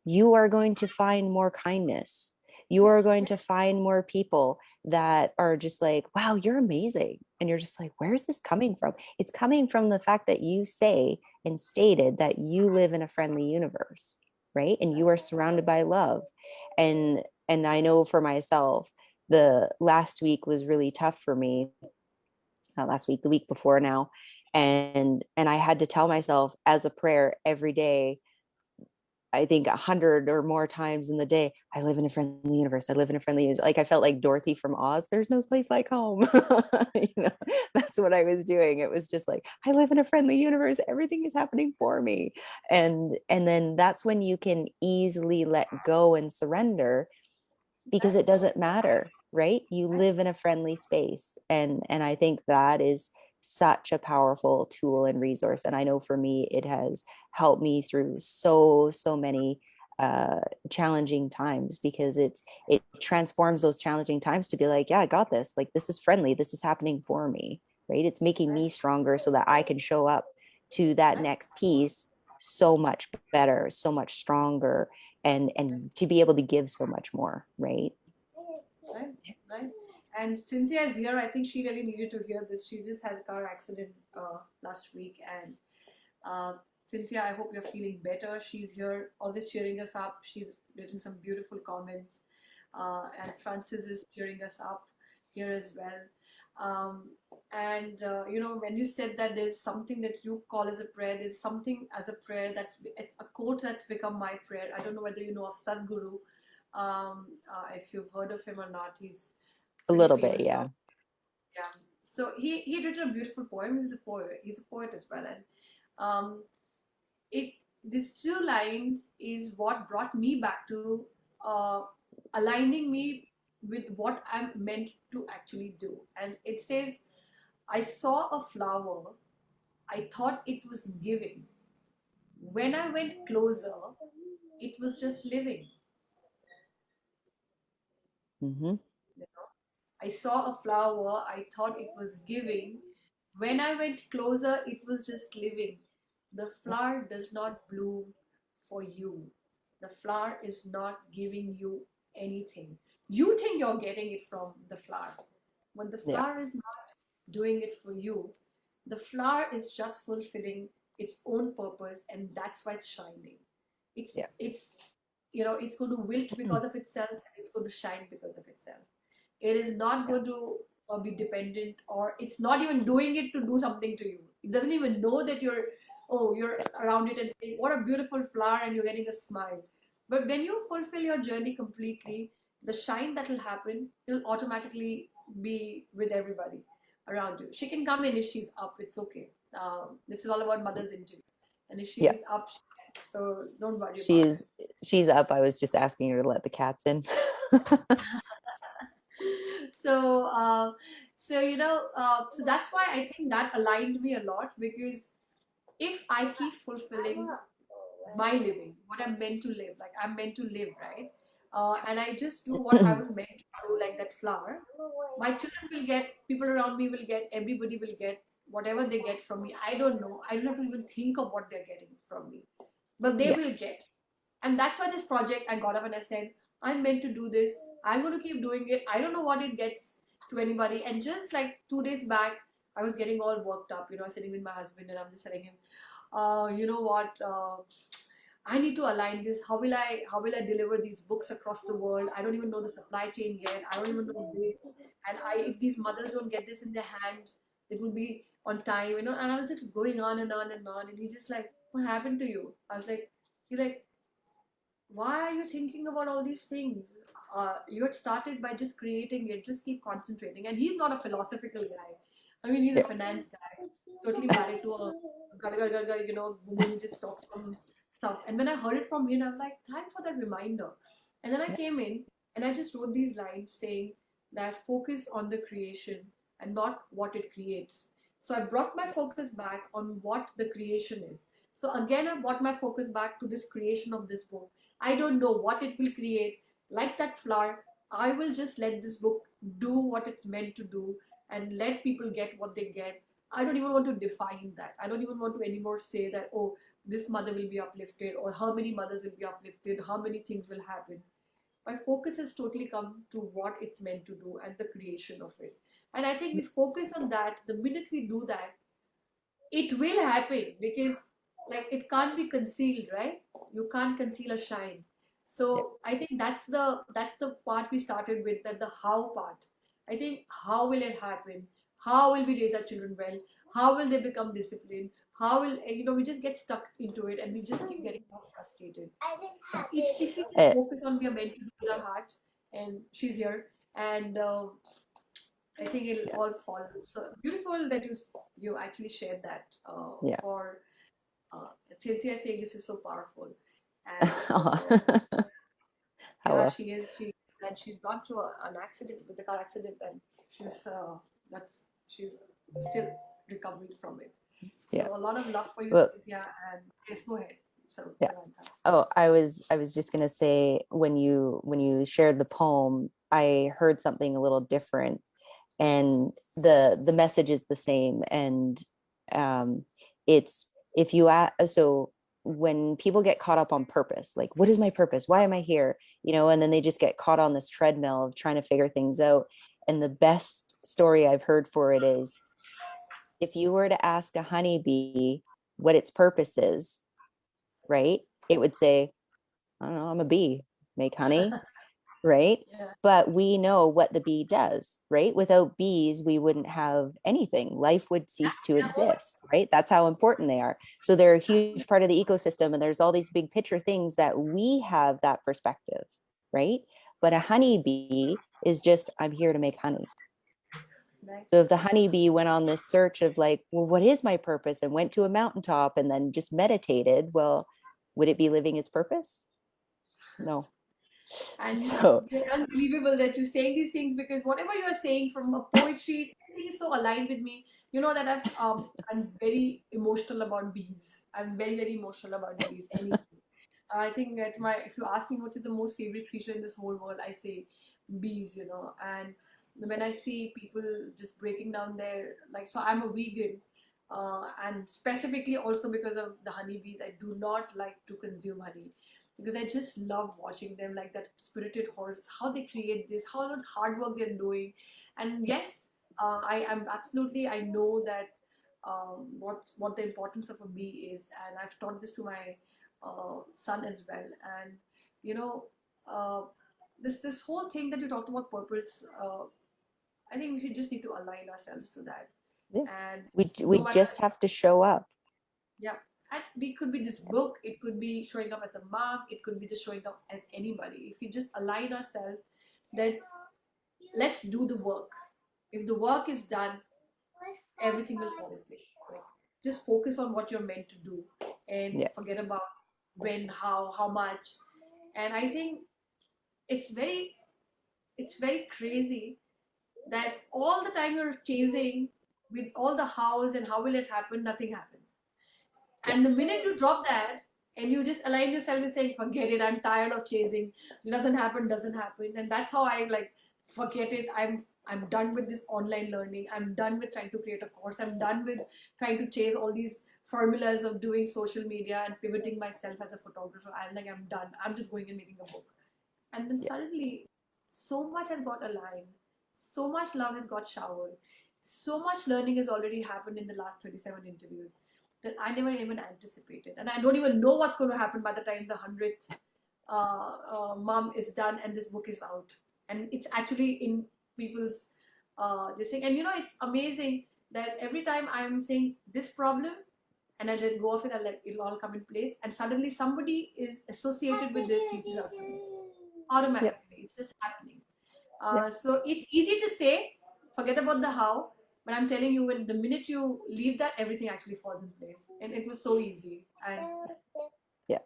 you are going to find more kindness. You are Yes. going to find more people that are just like, wow, you're amazing. And you're just like, where's this coming from? It's coming from the fact that you say and stated that you live in a friendly universe, right? And you are surrounded by love. And I know for myself, the last week was really tough for me. Not last week, the week before now. And I had to tell myself as a prayer every day, I think 100 or more times in the day, I live in a friendly universe. I live in a friendly universe. Like I felt like Dorothy from Oz. There's no place like home. You know, that's what I was doing. It was just like, I live in a friendly universe. Everything is happening for me. And then that's when you can easily let go and surrender, because Right. it doesn't matter, right? You Right. live in a friendly space. And I think that is such a powerful tool and resource. And I know for me, it has helped me through so many uh challenging times, because it transforms those challenging times to be like, yeah, I got this. Like, this is friendly, this is happening for me, right? It's making Right. me stronger so that I can show up to that Right. next piece so much better, so much stronger, and to be able to give so much more, right? Right, right. And Cynthia is here. I think she really needed to hear this. She just had a car accident last week, and uh, Cynthia, I hope you're feeling better. She's here, always cheering us up. She's written some beautiful comments, and Francis is cheering us up here as well. Um, and when you said that there's something that you call as a prayer, there's something as a prayer it's a quote that's become my prayer. I don't know whether you know of Sadhguru, if you've heard of him or not. He's A pretty little bit, famous yeah. now. Yeah. So he had written a beautiful poem. He's a poet. He's a poet as well, and um, it these two lines is what brought me back to uh, aligning me with what I'm meant to actually do. And it says, "I saw a flower. I thought it was giving. When I went closer, it was just living." Mm-hmm. I saw a flower, I thought it was giving. When I went closer, it was just living. The flower does not bloom for you. The flower is not giving you anything. You think you're getting it from the flower, but the Yeah. flower is not doing it for you. The flower is just fulfilling its own purpose, and that's why it's shining. It's Yeah. it's it's going to wilt because of itself, and it's going to shine because of itself. It is not Yeah. going to be dependent, or it's not even doing it to do something to you. It doesn't even know that you're Yeah. around it and saying, what a beautiful flower, and you're getting a smile. But when you fulfill your journey completely, the shine that will happen will automatically be with everybody around you. She can come in if she's up, it's okay. This is all about mother's interview, and if Yeah, she's up, so don't worry about she's it. she's up. I was just asking her to let the cats in. So, so that's why I think that aligned me a lot, because if I keep fulfilling my living, what I'm meant to live, like I'm meant to live, right? And I just do what I was meant to do, like that flower. My children will get, people around me will get, everybody will get whatever they get from me. I don't know. I don't have to even think of what they're getting from me, but they Yeah, will get. And that's why this project, I got up and I said, I'm meant to do this. I'm going to keep doing it. I don't know what it gets to anybody. And just like 2 days back, I was getting all worked up. I was sitting with my husband and I'm just telling him, you know what? I need to align this. How will I deliver these books across the world? I don't even know the supply chain yet. I don't even know this. And if these mothers don't get this in their hands, it will be on time. And I was just going on and on and on. And he just like, what happened to you? I was like, he like, why are you thinking about all these things? You had started by just creating it, just keep concentrating. And he's not a philosophical guy. I mean, he's a yeah, finance guy, totally married to a woman who just talks some stuff. And when I heard it from him, I'm like, thanks for that reminder. And then I yeah, came in and I just wrote these lines saying that focus on the creation and not what it creates. So I brought my yes, focus back on what the creation is. So again, I brought my focus back to this creation of this book. I don't know what it will create. Like that flower, I will just let this book do what it's meant to do and let people get what they get. I don't even want to define that. I don't even want to anymore say that, oh, this mother will be uplifted, or how many mothers will be uplifted, how many things will happen. My focus has totally come to what it's meant to do and the creation of it. And I think we focus on that. The minute we do that, it will happen, because like it can't be concealed, right? You can't conceal a shine. yeah, So I think that's the part we started with, that the how part. I think, how will it happen? How will we raise our children well? How will they become disciplined? How will we just get stuck into it and we just keep getting more frustrated. If we just uh, focus on, we are meant to do with our heart, and she's here, and I think it'll yeah, all fall. So beautiful that you actually shared that yeah. for Cynthia, saying this is so powerful, and yeah, How she is. She's gone through an accident, with the car accident, and she's still recovering from it. yeah. So a lot of love for you, Well, Cynthia, and yes, go ahead. So yeah. Samantha. Oh, I was just gonna say, when you shared the poem, I heard something a little different, and the message is the same. And um it's, if you so when people get caught up on purpose, like, what is my purpose, why am I here, and then they just get caught on this treadmill of trying to figure things out. And the best story I've heard for it is, if you were to ask a honeybee what its purpose is, right, it would say, I don't know, I'm a bee, make honey, right? Yeah, But we know what the bee does, right? Without bees, we wouldn't have anything. Life would cease to exist, right? That's how important they are. So they're a huge part of the ecosystem, and there's all these big picture things that we have that perspective, right? But a honeybee is just, I'm here to make honey. So nice. if the honeybee went on this search of, like, well, what is my purpose, and went to a mountaintop and then just meditated, well, would it be living its purpose? No. And So they're unbelievable that you're saying these things, because whatever you're saying from a poetry, everything is so aligned with me. You know that I'm very emotional about bees. I'm very, very emotional about bees. Anything. I think that's my. If you ask me what is the most favorite creature in this whole world, I say bees. And when I see people just breaking down their, like, so I'm a vegan, and specifically also because of the honeybees, I do not like to consume honey, because I just love watching them, like that spirited horse, how they create this, how much hard work they're doing. And yes, I am absolutely, I know that what the importance of a bee is, and I've taught this to my son as well. And you know, uh, this whole thing that you talked about purpose, I think we should just need to align ourselves to that. yeah, And we no matter, just have to show up. yeah, and it could be this book, it could be showing up as a mom, it could be just showing up as anybody. If we just align ourselves, then let's do the work. If the work is done, everything will fall in place. Right? just focus on what you're meant to do and Yeah. forget about when, how much. And I think it's very crazy that all the time you're chasing with all the hows and how will it happen, nothing happens. And the Yes. minute you drop that and you just align yourself with saying, forget it, I'm tired of chasing, doesn't happen, doesn't happen. And that's how I like, forget it. I'm done with this online learning. I'm done with trying to create a course. I'm done with trying to chase all these formulas of doing social media and pivoting myself as a photographer. I'm like, I'm done. I'm just going and making a book. And then Yeah. suddenly, so much has got aligned, so much love has got showered, so much learning has already happened in the last 37 interviews that I never even anticipated. And I don't even know what's going to happen by the time the 100th mom is done and this book is out. And it's actually in people's this thing. And it's amazing that every time I'm saying this problem and I let go of it, I let it'll all come in place. And suddenly somebody is associated with this, reaches out to me Yep. automatically. It's just happening. Yep. So it's easy to say, forget about the how, but I'm telling you, when the minute you leave that, everything actually falls in place. And it was so easy. And Yeah.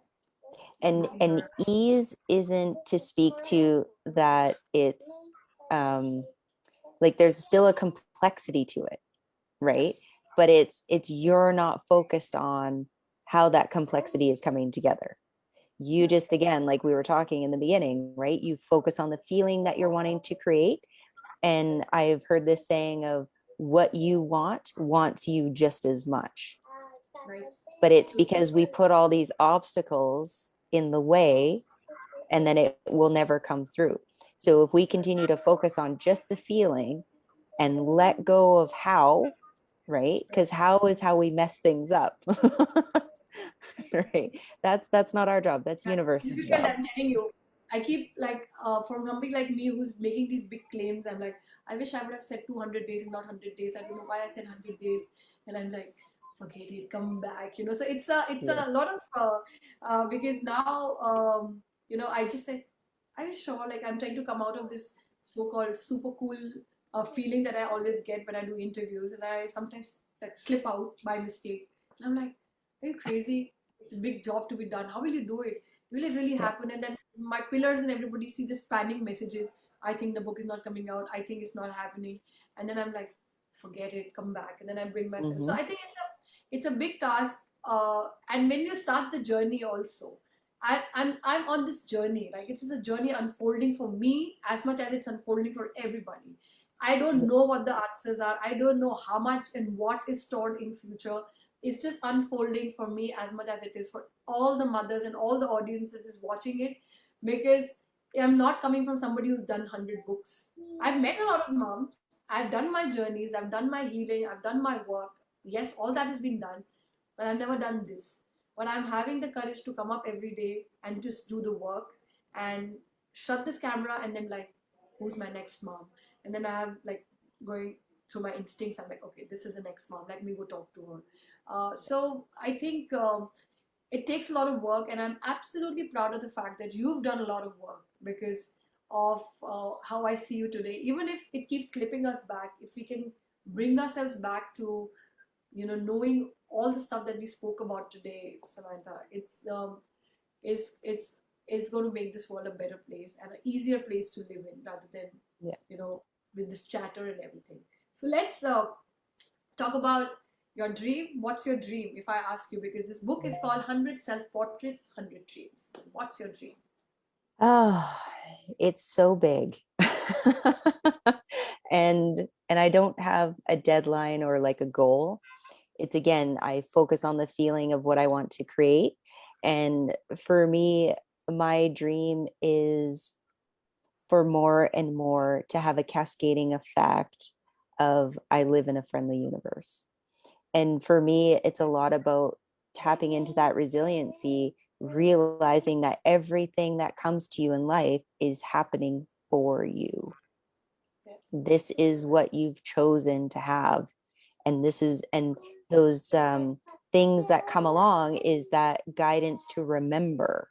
And you're ease isn't to speak to that it's like there's still a complexity to it, right? But it's you're not focused on how that complexity is coming together. You just, again, like we were talking in the beginning, right? You focus on the feeling that you're wanting to create. And I've heard this saying of what you want wants you just as much. right. But it's because we put all these obstacles in the way and then it will never come through. So if we continue to focus on just the feeling and let go of how, right? Because how is how we mess things up. Right? That's not our job. That's That's universe's difficult, job. I'm telling you. I keep like, from somebody like me who's making these big claims, I'm like, I wish I would have said 200 days and not 100 days. I don't know why I said 100 days. And I'm like, forget it, come back. So it's a Yes. lot of, because now, I just said, are you sure? Like, I'm trying to come out of this so-called super cool feeling that I always get when I do interviews. And I sometimes like slip out by mistake. And I'm like, are you crazy? It's a big job to be done. How will you do it? Will it really Yeah. happen? And then my pillars and everybody see this panic messages. I think the book is not coming out. I think it's not happening. And then I'm like, forget it, come back. And then I bring myself. So Mm-hmm. I think it's a big task. And when you start the journey also, I'm on this journey. Like, it's just a journey unfolding for me as much as it's unfolding for everybody. I don't Yeah. know what the answers are. I don't know how much and what is stored in future. It's just unfolding for me as much as it is for all the mothers and all the audience that is watching it, because I'm not coming from somebody who's done 100 books. I've met a lot of moms. I've done my journeys. I've done my healing. I've done my work. Yes, all that has been done, but I've never done this. But I'm having the courage to come up every day and just do the work and shut this camera and then, like, who's my next mom? And then I have, like, going through my instincts. I'm like, okay, this is the next mom. Let me go talk to her. So I think it takes a lot of work, and I'm absolutely proud of the fact that you've done a lot of work because of how I see you today. Even if it keeps slipping us back, if we can bring ourselves back to knowing all the stuff that we spoke about today, Samantha, it's going to make this world a better place and an easier place to live in rather than Yeah. you know with this chatter and everything. So let's talk about your dream. What's your dream, if I ask you? Because this book is called 100 Self Portraits, 100 Dreams. What's your dream? Oh, it's so big. And I don't have a deadline or like a goal. It's, again, I focus on the feeling of what I want to create. And for me, my dream is for more and more to have a cascading effect of I live in a friendly universe. And for me, it's a lot about tapping into that resiliency, realizing that everything that comes to you in life is happening for you. Yeah. This is what you've chosen to have. And this is, and those things that come along is that guidance to remember,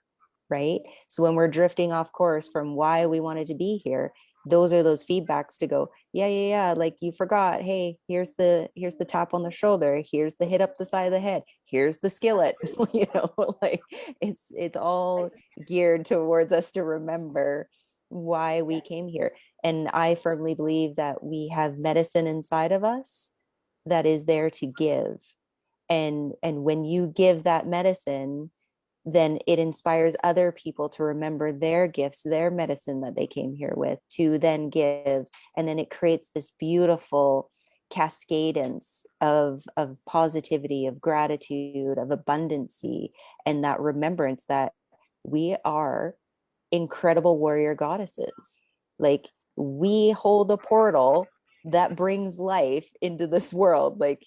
right? So when we're drifting off course from why we wanted to be here, those are those feedbacks to go, yeah, like you forgot, hey, here's the tap on the shoulder, here's the hit up the side of the head, here's the skillet. You know, like it's all geared towards us to remember why we Yeah. came here. And I firmly believe that we have medicine inside of us that is there to give. And when you give that medicine, then it inspires other people to remember their gifts, their medicine that they came here with, to then give. And then it creates this beautiful cascadance of positivity, of gratitude, of abundancy, and that remembrance that we are incredible warrior goddesses. Like, we hold a portal that brings life into this world. Like,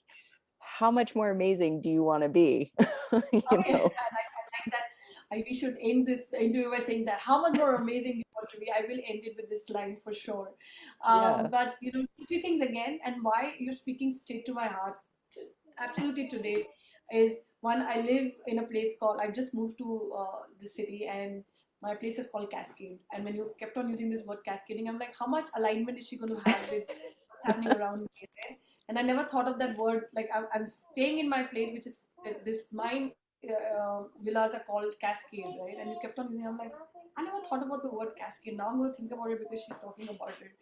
how much more amazing do you want to be? You Okay, know? I like that. We should end this interview by saying that how much more amazing you want to be. I will end it with this line for sure. Yeah. But two, three things again, and why you're speaking straight to my heart. Absolutely today is one. I live in a place called. I've just moved to the city, and my place is called Cascade. And when you kept on using this word cascading, I'm like, how much alignment is she going to have with what's happening around me? Right? And I never thought of that word. Like I'm staying in my place, which is this mine villas are called Cascade, right? And you kept on using. I'm like, I never thought about the word cascade. Now I'm going to think about it because she's talking about it.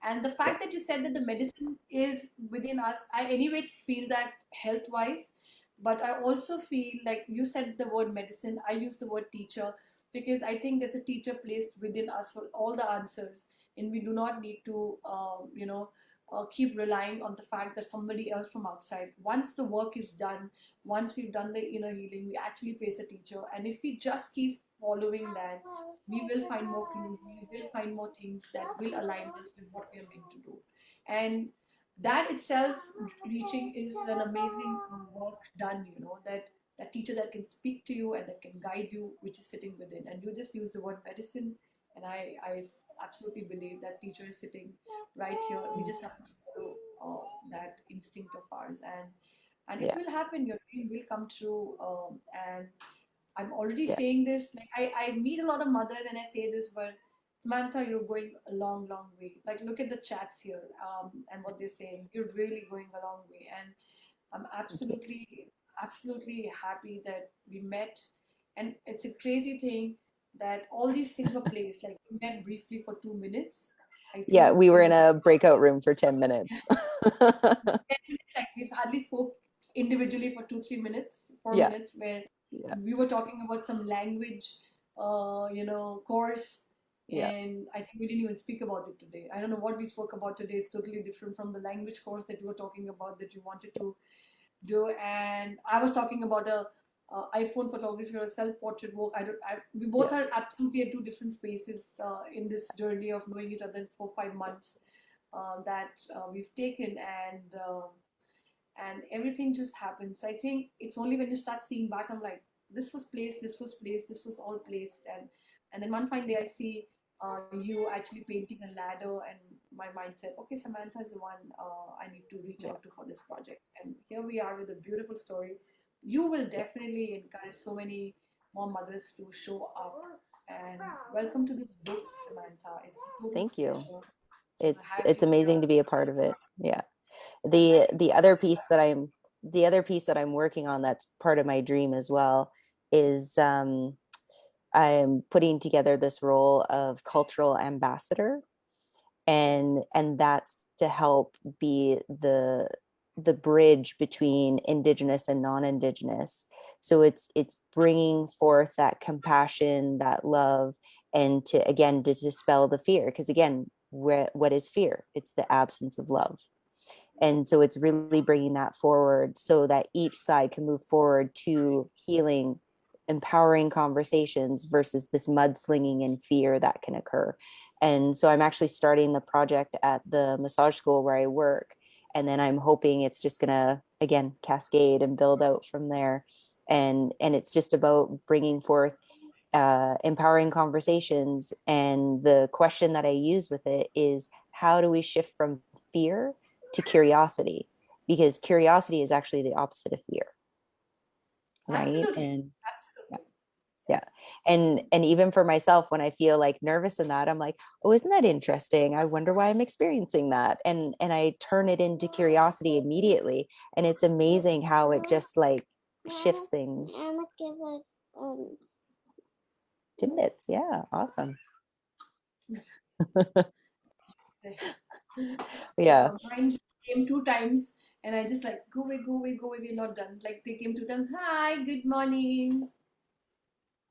And the Yeah. fact that you said that the medicine is within us, I anyway feel that health wise, but I also feel like you said the word medicine, I use the word teacher because I think there's a teacher placed within us for all the answers, and we do not need to, keep relying on the fact that somebody else from outside. Once the work is done, once we've done the inner healing, we actually place a teacher, and if we just keep following that, we will find more clues, we will find more things that will align us with what we are meant to do. And that itself, reaching, is an amazing work done, that teacher that can speak to you and that can guide you, which is sitting within. And you just use the word medicine, and I absolutely believe that teacher is sitting right here. We just have to follow that instinct of ours, and it Yeah. will happen. Your dream will come true. And I'm already Yeah. saying this. Like I meet a lot of mothers and I say this, but Samantha, you're going a long, long way. Like look at the chats here, and what they're saying. You're really going a long way, and I'm Thank you. absolutely, absolutely happy that we met. And it's a crazy thing that all these things were placed. Like we met briefly for 2 minutes. I Yeah, think we were in a breakout room for 10 minutes. 10 minutes, like we hardly spoke individually for 2 3 minutes, four Yeah. minutes, where Yeah. we were talking about some language, course, Yeah. and I think we didn't even speak about it today. I don't know what we spoke about today. It's totally different from the language course that you were talking about that you wanted to do, and I was talking about a iPhone photography or a self-portrait work. I don't. We both Yeah. are absolutely at two different spaces in this journey of knowing each other in 4 5 months that we've taken, and everything just happens. I think it's only when you start seeing back, I'm like, this was placed, this was placed, this was all placed, and then one fine day I see you actually painting a ladder, and my mind said, okay, Samantha is the one I need to reach Yeah. out to for this project, and here we are with a beautiful story. You will definitely encourage so many more mothers to show up, and welcome to this book, Samantha. It's a total Thank you. pleasure to It's have it's you here. amazing to be a part of it. Yeah. And The thank you the so other much. piece that I'm the other piece that I'm working on that's part of my dream as well is I'm putting together this role of cultural ambassador, Yes. and that's to help be the bridge between indigenous and non-indigenous. So it's bringing forth that compassion, that love, and to again to dispel the fear, because again, what is fear? It's the absence of love. And so it's really bringing that forward so that each side can move forward to healing, empowering conversations versus this mudslinging and fear that can occur. And so I'm actually starting the project at the massage school where I work, and then I'm hoping it's just going to again cascade and build out from there. And it's just about bringing forth empowering conversations. And the question that I use with it is, how do we shift from fear to curiosity? Because curiosity is actually the opposite of fear, right? Absolutely. And yeah, Absolutely. Yeah. And even for myself, when I feel like nervous in that, I'm like, oh, isn't that interesting? I wonder why I'm experiencing that. And I turn it into curiosity immediately. And it's amazing how it just like shifts things. Tidbits. Yeah. Awesome. Yeah. Mine just came 2 times, and I just like, go away, go away, go away. We're not done. Like they came 2 times. Hi, good morning.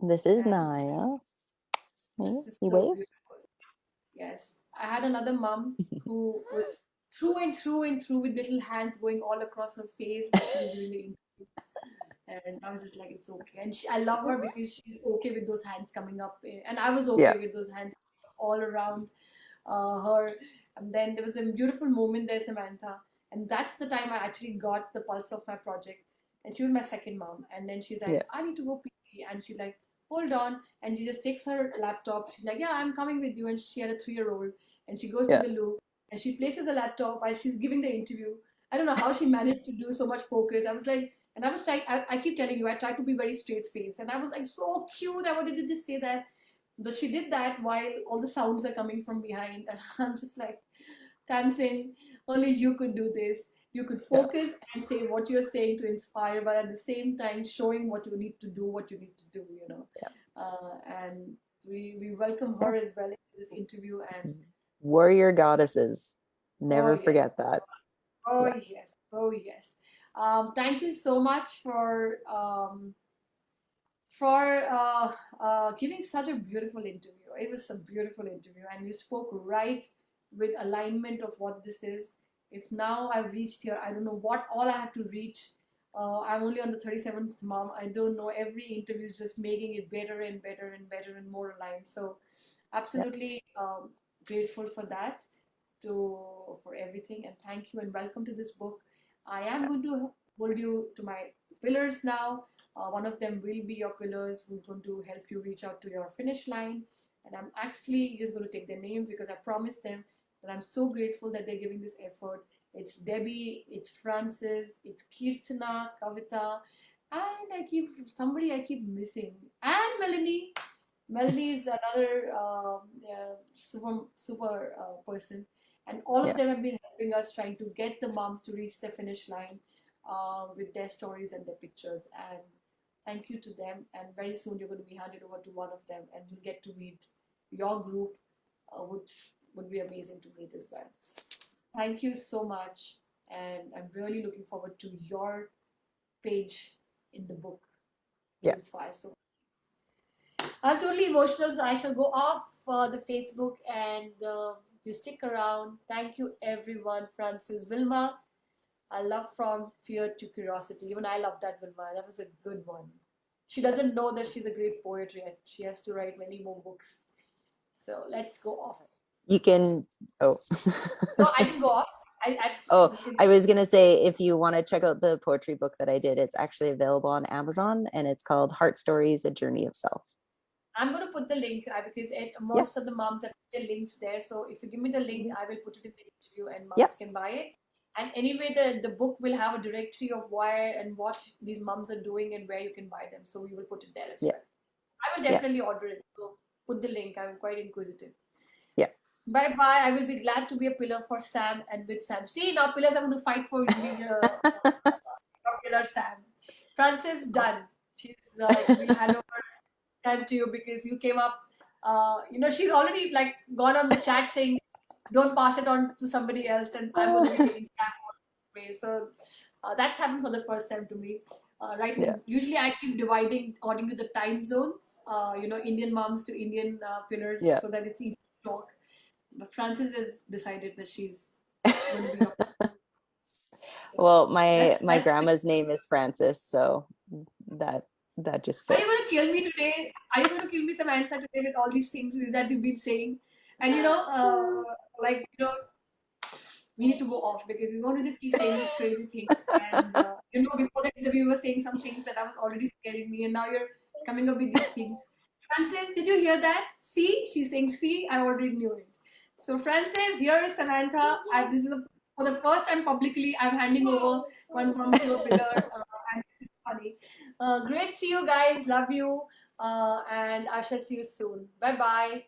This is And Naya. this is You so wave? beautiful. Yes, I had another mom who was through and through and through with little hands going all across her face while she was doing the interview. And I was just like, it's okay. And I love her because she's okay with those hands coming up, and I was Yeah. okay with those hands all around her. And then there was a beautiful moment there, Samantha. And that's the time I actually got the pulse of my project. And she was my second mom. And then she's like, Yeah. I need to go pee. And she's like, hold on. And she just takes her laptop. She's like, yeah, I'm coming with you. And she had a 3-year-old. And she goes to Yeah. the loo and she places the laptop while she's giving the interview. I don't know how she managed to do so much focus. I was like, and I was trying, I keep telling you, I try to be very straight faced. And I was like, so cute. I wanted to just say that. But she did that while all the sounds are coming from behind. And I'm just like, Tamsin, only you could do this. You could Yeah. focus and say what you're saying to inspire, but at the same time showing what you need to do, Yeah. And we welcome her as well into this interview. And Warrior goddesses. oh Never yes, forget that. oh Yeah. yes, oh yes. Thank you so much for giving such a beautiful interview. It was a beautiful interview, and you spoke right with alignment of what this is. If now I've reached here, I don't know what all I have to reach. I'm only on the 37th mom. I don't know. Every interview is just making it better and better and better and more aligned. So, Yeah. absolutely grateful for that, for everything, and thank you and welcome to this book. I am going to hold you to my pillars now. One of them will be your pillars, who's going to help you reach out to your finish line. And I'm actually just going to take their names because I promised them that I'm so grateful that they're giving this effort. It's Debbie, it's Francis, it's Kirtana, Kavita, and I keep missing, and Melanie. Melanie is another yeah, super person, and all of Yeah. them have been helping us trying to get the moms to reach the finish line with their stories and their pictures. And thank you to them. And very soon you're going to be handed over to one of them, and you'll get to meet your group, which would be amazing to meet as well. Thank you so much, and I'm really looking forward to your page in the book to Yeah. inspire so. I'm totally emotional, so I shall go off the Facebook and you stick around. Thank you, everyone. Francis, Vilma, I love from fear to curiosity. Even I love that, Vilma. That was a good one. She doesn't know that she's a great poet yet. She has to write many more books. So let's go off. You can, oh. No, I didn't go off. Oh, You can I say. was gonna say, if you want to check out the poetry book that I did, it's actually available on Amazon and it's called Heart Stories, A Journey of Self. I'm going to put the link because Yeah. most of the moms have put the links there. So if you give me the link, I will put it in the interview and Yeah. moms can buy it. And anyway, the book will have a directory of where and what these moms are doing and where you can buy them. So we will put it there as Yeah. well. I will definitely order it. So put the link. I'm quite inquisitive. Yeah. Bye bye. I will be glad to be a pillar for Sam and with Sam. See, now pillars are going to fight for me. Pillar Sam. Francis, done. She's we'll hand over time to you because you came up. She's already like gone on the chat saying, "Don't pass it on to somebody else," and I'm going to be getting spam way. So that's happened for the first time to me. Right. Yeah. Usually, I keep dividing according to the time zones. Indian moms to Indian pillars, Yeah. so that it's easy to talk. But Frances has decided that she's going to be. Well, my grandma's name is Francis, so that just Are fits. you going to kill me today? Are you going to kill me, Samantha, today with all these things that you've been saying? And we need to go off because we want to just keep saying these crazy things. And before the interview, you were saying some things that I was already scaring me, and now you're coming up with these things. Frances, did you hear that? See, she's saying, see, I already knew it. So, Frances, here is Samantha. For the first time publicly, I'm handing over one mom to a pillar, and this is funny. Great, see you guys. Love you. and I shall see you soon. Bye bye.